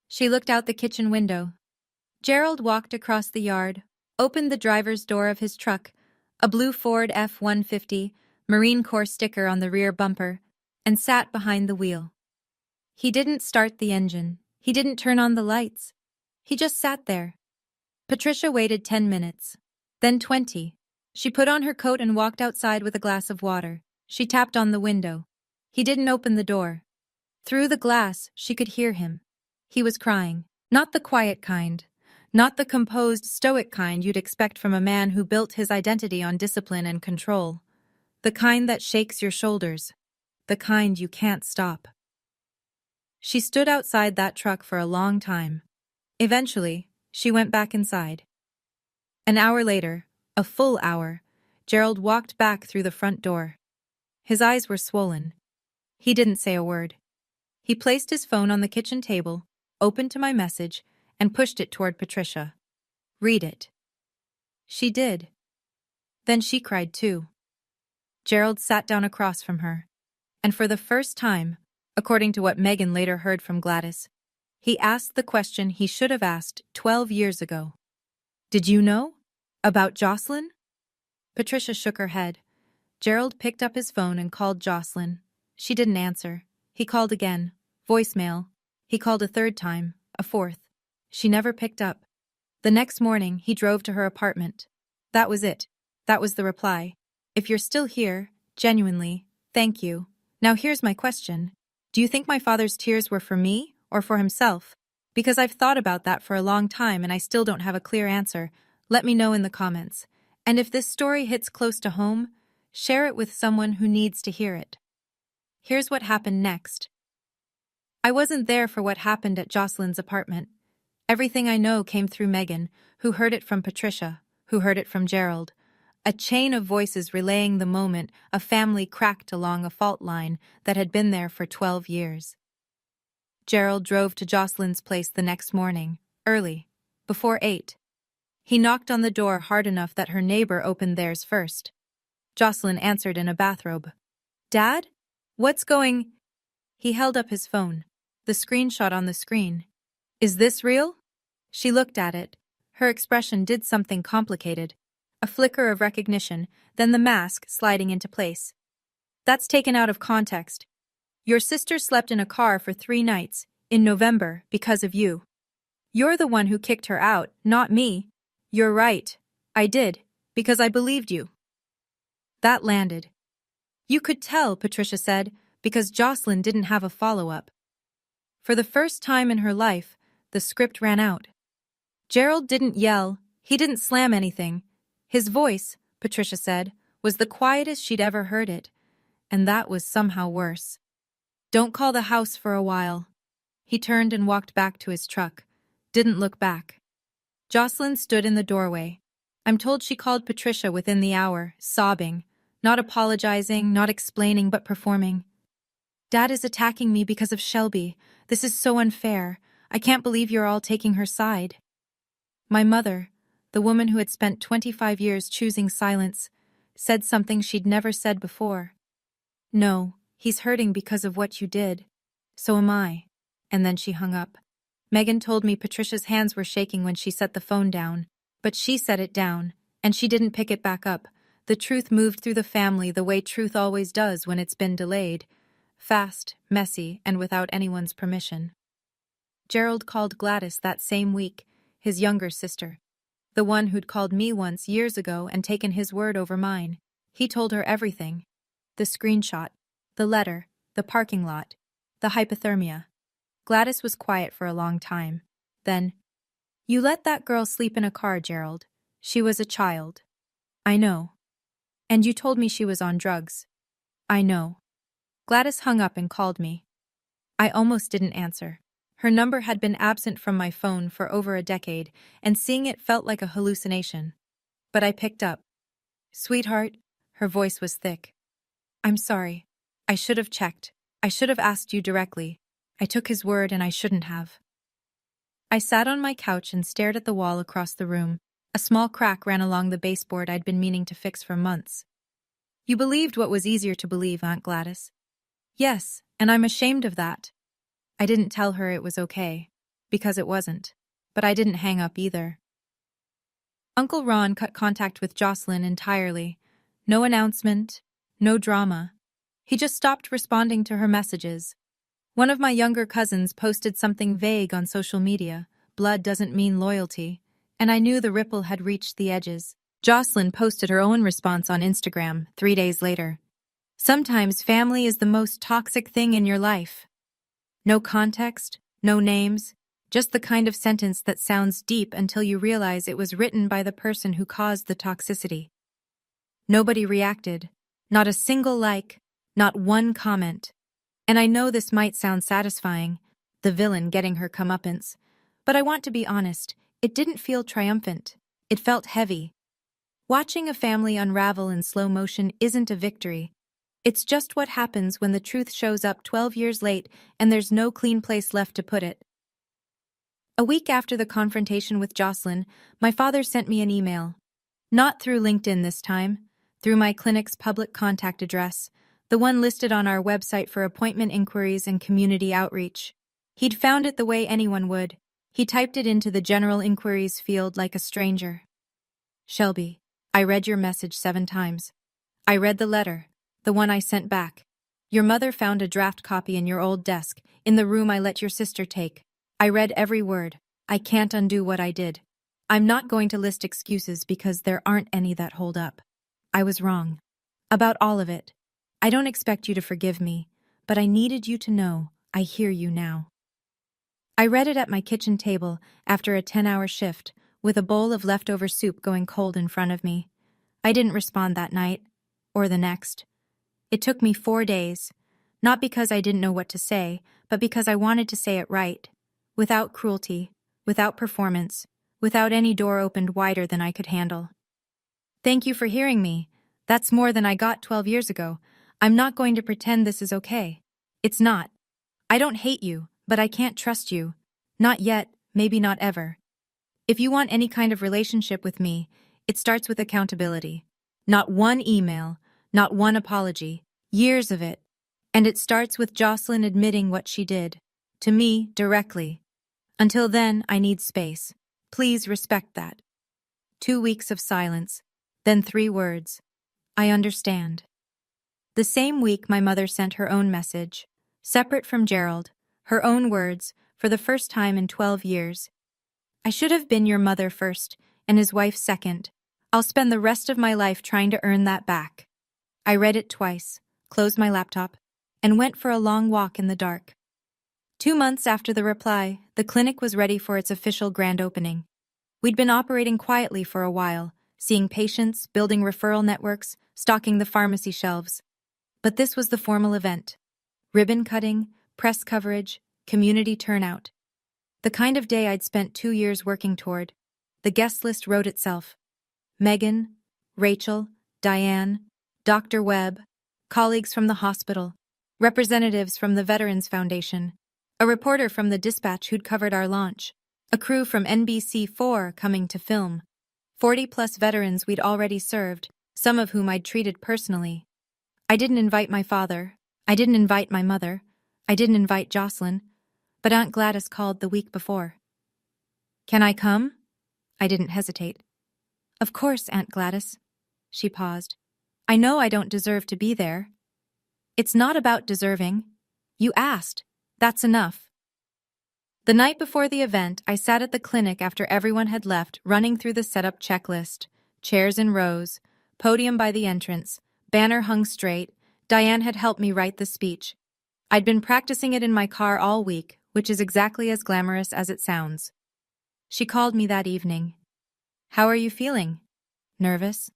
Speaker 1: She looked out the kitchen window. Gerald walked across the yard, opened the driver's door of his truck, a blue Ford F-150, Marine Corps sticker on the rear bumper, and sat behind the wheel. He didn't start the engine. He didn't turn on the lights. He just sat there. Patricia waited 10 minutes, then 20. She put on her coat and walked outside with a glass of water. She tapped on the window. He didn't open the door. Through the glass, she could hear him. He was crying. Not the quiet kind. Not the composed, stoic kind you'd expect from a man who built his identity on discipline and control. The kind that shakes your shoulders. The kind you can't stop. She stood outside that truck for a long time. Eventually, she went back inside. An hour later, a full hour, Gerald walked back through the front door. His eyes were swollen. He didn't say a word. He placed his phone on the kitchen table, opened to my message, and pushed it toward Patricia. Read it. She did. Then she cried too. Gerald sat down across from her, and for the first time, according to what Megan later heard from Gladys, he asked the question he should have asked 12 years ago. Did you know? About Jocelyn? Patricia shook her head. Gerald picked up his phone and called Jocelyn. She didn't answer. He called again. Voicemail. He called a third time, a fourth. She never picked up. The next morning, he drove to her apartment. That was it. That was the reply. If you're still here, genuinely, thank you. Now here's my question. Do you think my father's tears were for me or for himself? Because I've thought about that for a long time and I still don't have a clear answer. Let me know in the comments. And if this story hits close to home, share it with someone who needs to hear it. Here's what happened next. I wasn't there for what happened at Jocelyn's apartment. Everything I know came through Megan, who heard it from Patricia, who heard it from Gerald. A chain of voices relaying the moment a family cracked along a fault line that had been there for 12 years. Gerald drove to Jocelyn's place the next morning, early, before 8. He knocked on the door hard enough that her neighbor opened theirs first. Jocelyn answered in a bathrobe. Dad? What's going? He held up his phone, the screenshot on the screen. Is this real? She looked at it. Her expression did something complicated. A flicker of recognition, then the mask sliding into place. That's taken out of context. Your sister slept in a car for 3 nights, in November, because of you. You're the one who kicked her out, not me. You're right. I did, because I believed you. That landed. You could tell, Patricia said, because Jocelyn didn't have a follow-up. For the first time in her life, the script ran out. Gerald didn't yell, he didn't slam anything. His voice, Patricia said, was the quietest she'd ever heard it, and that was somehow worse. Don't call the house for a while. He turned and walked back to his truck, didn't look back. Jocelyn stood in the doorway. I'm told she called Patricia within the hour, sobbing, not apologizing, not explaining, but performing. Dad is attacking me because of Shelby. This is so unfair. I can't believe you're all taking her side. My mother, the woman who had spent 25 years choosing silence, said something she'd never said before. No, He's hurting because of what you did. So am I. And then she hung up. Megan told me Patricia's hands were shaking when she set the phone down, but she set it down, and she didn't pick it back up. The truth moved through the family the way truth always does when it's been delayed. Fast, messy, and without anyone's permission. Gerald called Gladys that same week, his younger sister. The one who'd called me once years ago and taken his word over mine. He told her everything. The screenshot, the letter, the parking lot, the hypothermia. Gladys was quiet for a long time. Then, "You let that girl sleep in a car, Gerald. She was a child." "I know." "And you told me she was on drugs." "I know." Gladys hung up and called me. I almost didn't answer. Her number had been absent from my phone for over a decade, and seeing it felt like a hallucination. But I picked up. "Sweetheart," her voice was thick. "I'm sorry. I should have checked. I should have asked you directly. I took his word and I shouldn't have." I sat on my couch and stared at the wall across the room. A small crack ran along the baseboard I'd been meaning to fix for months. "You believed what was easier to believe, Aunt Gladys." "Yes, and I'm ashamed of that." I didn't tell her it was okay, because it wasn't. But I didn't hang up either. Uncle Ron cut contact with Jocelyn entirely. No announcement, no drama. He just stopped responding to her messages. One of my younger cousins posted something vague on social media. Blood doesn't mean loyalty. And I knew the ripple had reached the edges. Jocelyn posted her own response on Instagram 3 days later. "Sometimes family is the most toxic thing in your life." No context, no names, just the kind of sentence that sounds deep until you realize it was written by the person who caused the toxicity. Nobody reacted, not a single like, not one comment. And I know this might sound satisfying, the villain getting her comeuppance, but I want to be honest, it didn't feel triumphant. It felt heavy. Watching a family unravel in slow motion isn't a victory. It's just what happens when the truth shows up 12 years late and there's no clean place left to put it. A week after the confrontation with Jocelyn, my father sent me an email. Not through LinkedIn this time, through my clinic's public contact address, the one listed on our website for appointment inquiries and community outreach. He'd found it the way anyone would. He typed it into the general inquiries field like a stranger. "Shelby, I read your message 7 times. I read the letter. The one I sent back. Your mother found a draft copy in your old desk, in the room I let your sister take. I read every word. I can't undo what I did. I'm not going to list excuses because there aren't any that hold up. I was wrong. About all of it. I don't expect you to forgive me, but I needed you to know I hear you now." I read it at my kitchen table after a 10-hour shift, with a bowl of leftover soup going cold in front of me. I didn't respond that night, or the next. It took me 4 days, not because I didn't know what to say, but because I wanted to say it right, without cruelty, without performance, without any door opened wider than I could handle. "Thank you for hearing me. That's more than I got 12 years ago. I'm not going to pretend this is okay. It's not. I don't hate you, but I can't trust you. Not yet, maybe not ever. If you want any kind of relationship with me, it starts with accountability. Not one email, not one apology, years of it. And it starts with Jocelyn admitting what she did. To me, directly. Until then, I need space. Please respect that." 2 weeks of silence, then 3 words. "I understand." The same week, my mother sent her own message. Separate from Gerald, her own words, for the first time in 12 years. "I should have been your mother first, and his wife second. I'll spend the rest of my life trying to earn that back." I read it twice, closed my laptop, and went for a long walk in the dark. 2 months after the reply, the clinic was ready for its official grand opening. We'd been operating quietly for a while, seeing patients, building referral networks, stocking the pharmacy shelves. But this was the formal event. Ribbon cutting, press coverage, community turnout. The kind of day I'd spent 2 years working toward. The guest list wrote itself. Megan, Rachel, Diane, Dr. Webb, colleagues from the hospital, representatives from the Veterans Foundation, a reporter from the Dispatch who'd covered our launch, a crew from NBC4 coming to film, 40-plus veterans we'd already served, some of whom I'd treated personally. I didn't invite my father. I didn't invite my mother. I didn't invite Jocelyn. But Aunt Gladys called the week before. Can I come? I didn't hesitate. Of course, Aunt Gladys. She paused. I know I don't deserve to be there. It's not about deserving. You asked. That's enough. The night before the event, I sat at the clinic after everyone had left, running through the setup checklist. Chairs in rows, podium by the entrance, banner hung straight. Diane had helped me write the speech. I'd been practicing it in my car all week, which is exactly as glamorous as it sounds. She called me that evening. How are you feeling? Nervous?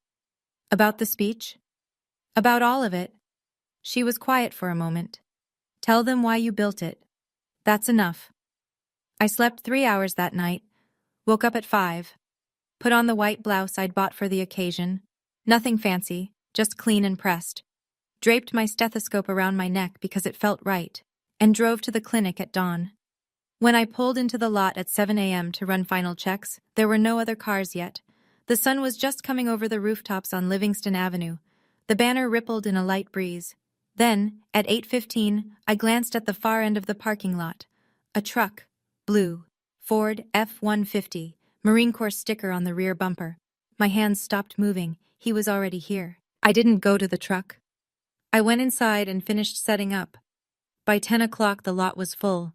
Speaker 1: About the speech? About all of it. She was quiet for a moment. Tell them why you built it. That's enough. I slept 3 hours that night, woke up at 5, put on the white blouse I'd bought for the occasion, nothing fancy, just clean and pressed, draped my stethoscope around my neck because it felt right, and drove to the clinic at dawn. When I pulled into the lot at 7 a.m. to run final checks, there were no other cars yet. The sun was just coming over the rooftops on Livingston Avenue. The banner rippled in a light breeze. Then, at 8:15, I glanced at the far end of the parking lot. A truck, blue, Ford F-150, Marine Corps sticker on the rear bumper. My hands stopped moving. He was already here. I didn't go to the truck. I went inside and finished setting up. By 10 o'clock, the lot was full.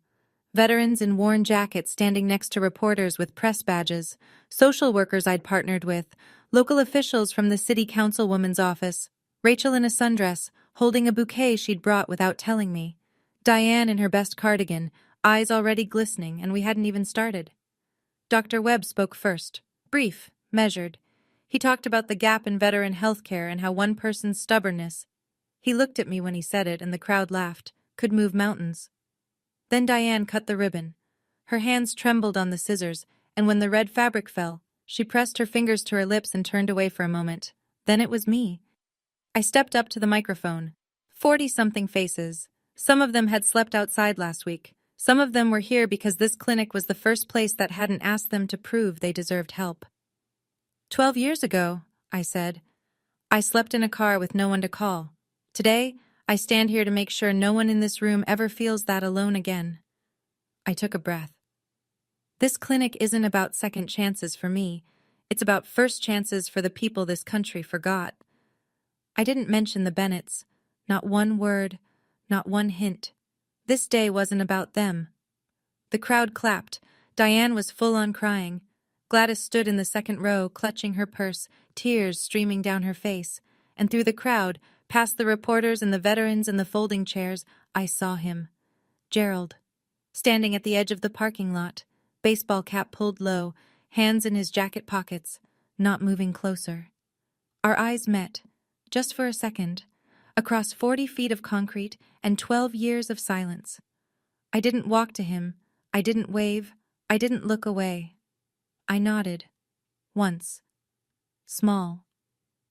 Speaker 1: Veterans in worn jackets standing next to reporters with press badges, social workers I'd partnered with, local officials from the city councilwoman's office, Rachel in a sundress, holding a bouquet she'd brought without telling me, Diane in her best cardigan, eyes already glistening, and we hadn't even started. Dr. Webb spoke first, brief, measured. He talked about the gap in veteran health care and how one person's stubbornness, he looked at me when he said it and the crowd laughed, could move mountains. Then Diane cut the ribbon. Her hands trembled on the scissors, and when the red fabric fell, she pressed her fingers to her lips and turned away for a moment. Then it was me. I stepped up to the microphone. 40-something faces. Some of them had slept outside last week. Some of them were here because this clinic was the first place that hadn't asked them to prove they deserved help. 12 years ago, I said, I slept in a car with no one to call. Today, I stand here to make sure no one in this room ever feels that alone again. I took a breath. This clinic isn't about second chances for me. It's about first chances for the people this country forgot. I didn't mention the Bennetts. Not one word, not one hint. This day wasn't about them. The crowd clapped. Diane was full on crying. Gladys stood in the second row, clutching her purse, tears streaming down her face. And through the crowd, past the reporters and the veterans and the folding chairs, I saw him. Gerald. Standing at the edge of the parking lot, baseball cap pulled low, hands in his jacket pockets, not moving closer. Our eyes met, just for a second, across 40 feet of concrete and 12 years of silence. I didn't walk to him. I didn't wave. I didn't look away. I nodded. Once. Small.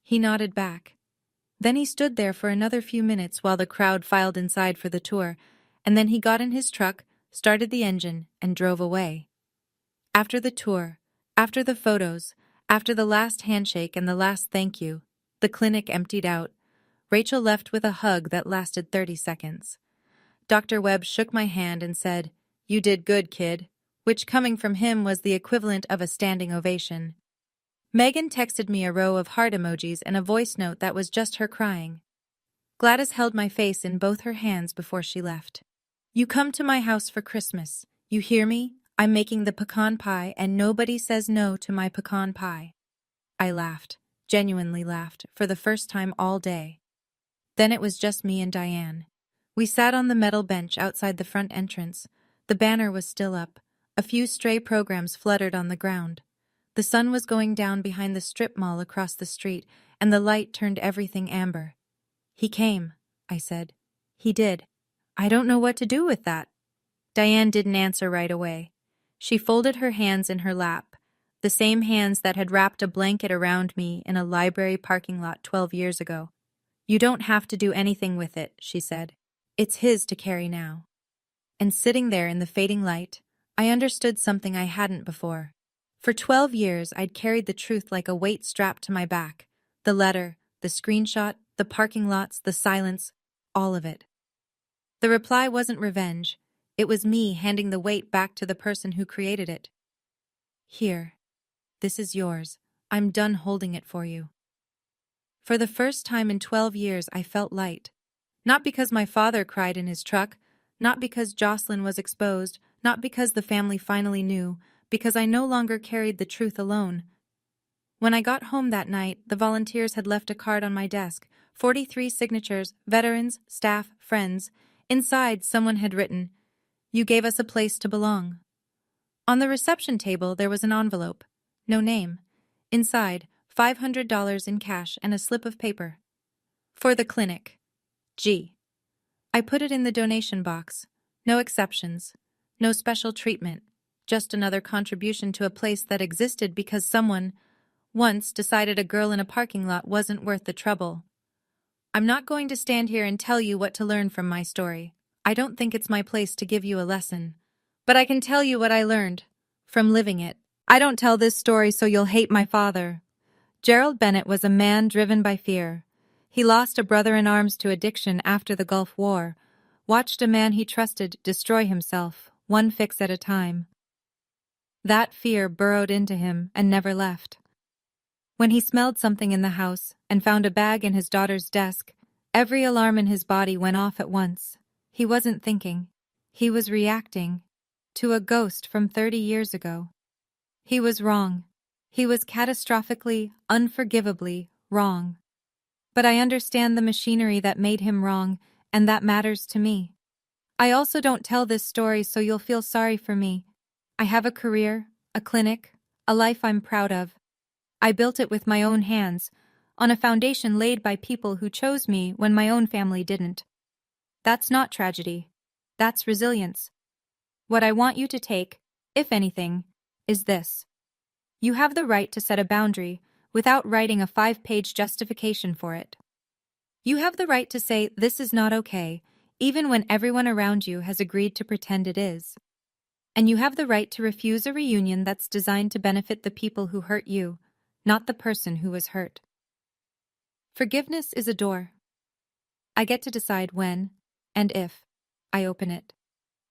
Speaker 1: He nodded back. Then he stood there for another few minutes while the crowd filed inside for the tour, and then he got in his truck, started the engine, and drove away. After the tour, after the photos, after the last handshake and the last thank you, the clinic emptied out. Rachel left with a hug that lasted 30 seconds. Dr. Webb shook my hand and said, "You did good, kid," which coming from him was the equivalent of a standing ovation. Megan texted me a row of heart emojis and a voice note that was just her crying. Gladys held my face in both her hands before she left. "You come to my house for Christmas. You hear me? I'm making the pecan pie and nobody says no to my pecan pie." I laughed, genuinely laughed, for the first time all day. Then it was just me and Diane. We sat on the metal bench outside the front entrance. The banner was still up. A few stray programs fluttered on the ground. The sun was going down behind the strip mall across the street, and the light turned everything amber. "He came," I said. "He did. I don't know what to do with that." Diane didn't answer right away. She folded her hands in her lap, the same hands that had wrapped a blanket around me in a library parking lot 12 years ago. "You don't have to do anything with it," she said. "It's his to carry now." And sitting there in the fading light, I understood something I hadn't before. For 12 years, I'd carried the truth like a weight strapped to my back. The letter, the screenshot, the parking lots, the silence, all of it. The reply wasn't revenge. It was me handing the weight back to the person who created it. Here. This is yours. I'm done holding it for you. For the first time in 12 years, I felt light. Not because my father cried in his truck, not because Jocelyn was exposed, not because the family finally knew, because I no longer carried the truth alone. When I got home that night, the volunteers had left a card on my desk. 43 signatures, veterans, staff, friends. Inside, someone had written, "You gave us a place to belong." On the reception table, there was an envelope. No name. Inside, $500 in cash and a slip of paper. For the clinic. G. I put it in the donation box. No exceptions. No special treatment. Just another contribution to a place that existed because someone, once, decided a girl in a parking lot wasn't worth the trouble. I'm not going to stand here and tell you what to learn from my story. I don't think it's my place to give you a lesson. But I can tell you what I learned from living it. I don't tell this story so you'll hate my father. Gerald Bennett was a man driven by fear. He lost a brother-in-arms to addiction after the Gulf War, watched a man he trusted destroy himself, one fix at a time. That fear burrowed into him and never left. When he smelled something in the house and found a bag in his daughter's desk, every alarm in his body went off at once. He wasn't thinking. He was reacting to a ghost from 30 years ago. He was wrong. He was catastrophically, unforgivably wrong. But I understand the machinery that made him wrong, and that matters to me. I also don't tell this story so you'll feel sorry for me. I have a career, a clinic, a life I'm proud of. I built it with my own hands, on a foundation laid by people who chose me when my own family didn't. That's not tragedy. That's resilience. What I want you to take, if anything, is this. You have the right to set a boundary without writing a 5-page justification for it. You have the right to say this is not okay, even when everyone around you has agreed to pretend it is. And you have the right to refuse a reunion that's designed to benefit the people who hurt you, not the person who was hurt. Forgiveness is a door. I get to decide when, and if, I open it.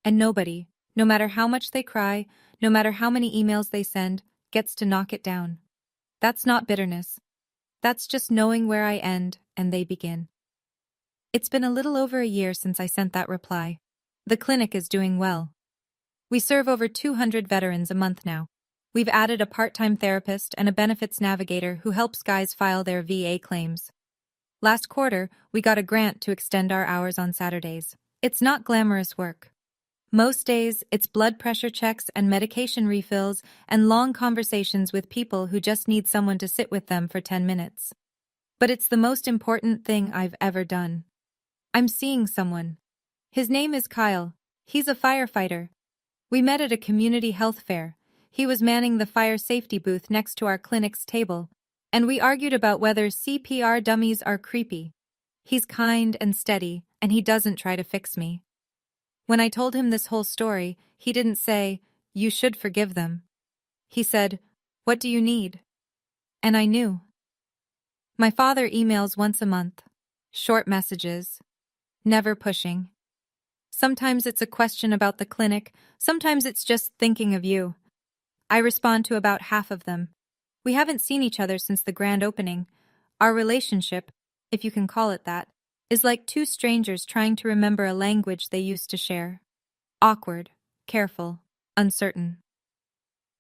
Speaker 1: And nobody, no matter how much they cry, no matter how many emails they send, gets to knock it down. That's not bitterness. That's just knowing where I end and they begin. It's been a little over a year since I sent that reply. The clinic is doing well. We serve over 200 veterans a month now. We've added a part-time therapist and a benefits navigator who helps guys file their VA claims. Last quarter, we got a grant to extend our hours on Saturdays. It's not glamorous work. Most days, it's blood pressure checks and medication refills and long conversations with people who just need someone to sit with them for 10 minutes. But it's the most important thing I've ever done. I'm seeing someone. His name is Kyle. He's a firefighter. We met at a community health fair. He was manning the fire safety booth next to our clinic's table, and we argued about whether CPR dummies are creepy. He's kind and steady, and he doesn't try to fix me. When I told him this whole story, he didn't say, "You should forgive them." He said, "What do you need?" And I knew. My father emails once a month. Short messages. Never pushing. Sometimes it's a question about the clinic, sometimes it's just thinking of you. I respond to about half of them. We haven't seen each other since the grand opening. Our relationship, if you can call it that, is like two strangers trying to remember a language they used to share. Awkward, careful, uncertain.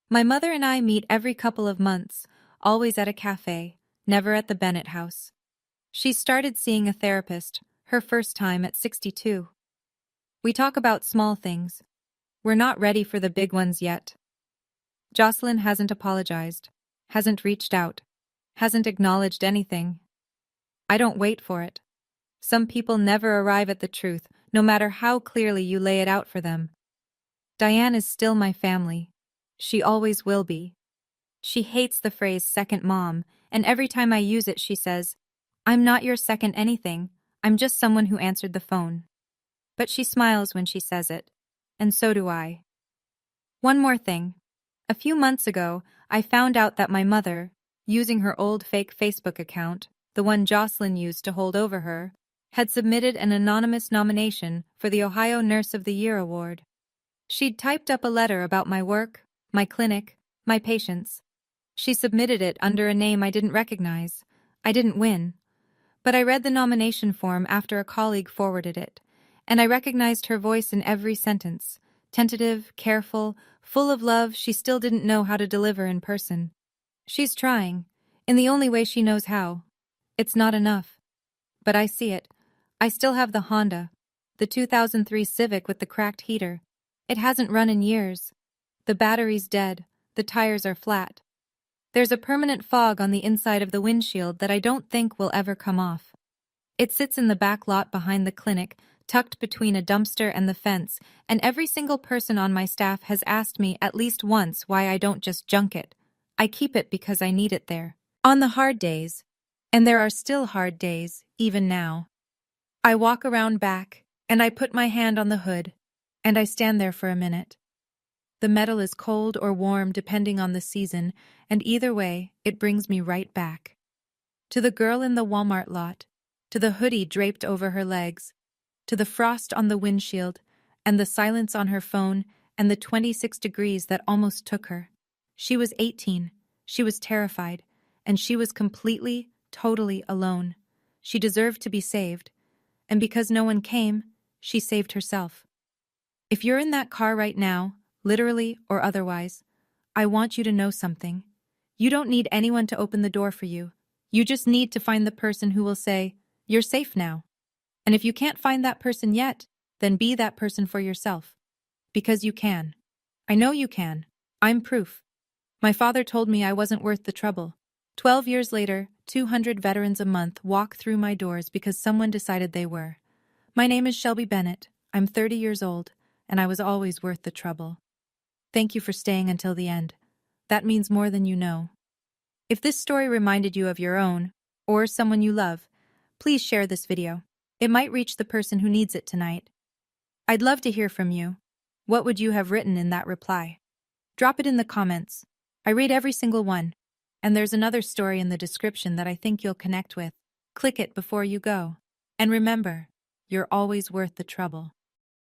Speaker 1: My mother and I meet every couple of months, always at a cafe, never at the Bennett house. She started seeing a therapist, her first time at 62. We talk about small things. We're not ready for the big ones yet. Jocelyn hasn't apologized, hasn't reached out, hasn't acknowledged anything. I don't wait for it. Some people never arrive at the truth, no matter how clearly you lay it out for them. Diane is still my family. She always will be. She hates the phrase second mom, and every time I use it she says, "I'm not your second anything, I'm just someone who answered the phone." But she smiles when she says it, and so do I. One more thing. A few months ago, I found out that my mother, using her old fake Facebook account, the one Jocelyn used to hold over her, had submitted an anonymous nomination for the Ohio Nurse of the Year award. She'd typed up a letter about my work, my clinic, my patients. She submitted it under a name I didn't recognize. I didn't win. But I read the nomination form after a colleague forwarded it, and I recognized her voice in every sentence. Tentative, careful, full of love she still didn't know how to deliver in person. She's trying, in the only way she knows how. It's not enough. But I see it. I still have the Honda, the 2003 Civic with the cracked heater. It hasn't run in years. The battery's dead. The tires are flat. There's a permanent fog on the inside of the windshield that I don't think will ever come off. It sits in the back lot behind the clinic, tucked between a dumpster and the fence, and every single person on my staff has asked me at least once why I don't just junk it. I keep it because I need it there. On the hard days, and there are still hard days, even now, I walk around back, and I put my hand on the hood, and I stand there for a minute. The metal is cold or warm depending on the season, and either way, it brings me right back. To the girl in the Walmart lot, to the hoodie draped over her legs, to the frost on the windshield, and the silence on her phone, and the 26 degrees that almost took her. She was 18, she was terrified, and she was completely, totally alone. She deserved to be saved, and because no one came, she saved herself. If you're in that car right now, literally or otherwise, I want you to know something. You don't need anyone to open the door for you. You just need to find the person who will say, "You're safe now." And if you can't find that person yet, then be that person for yourself. Because you can. I know you can. I'm proof. My father told me I wasn't worth the trouble. 12 years later, 200 veterans a month walk through my doors because someone decided they were. My name is Shelby Bennett. I'm 30 years old, and I was always worth the trouble. Thank you for staying until the end. That means more than you know. If this story reminded you of your own, or someone you love, please share this video. It might reach the person who needs it tonight. I'd love to hear from you. What would you have written in that reply? Drop it in the comments. I read every single one. And there's another story in the description that I think you'll connect with. Click it before you go. And remember, you're always worth the trouble.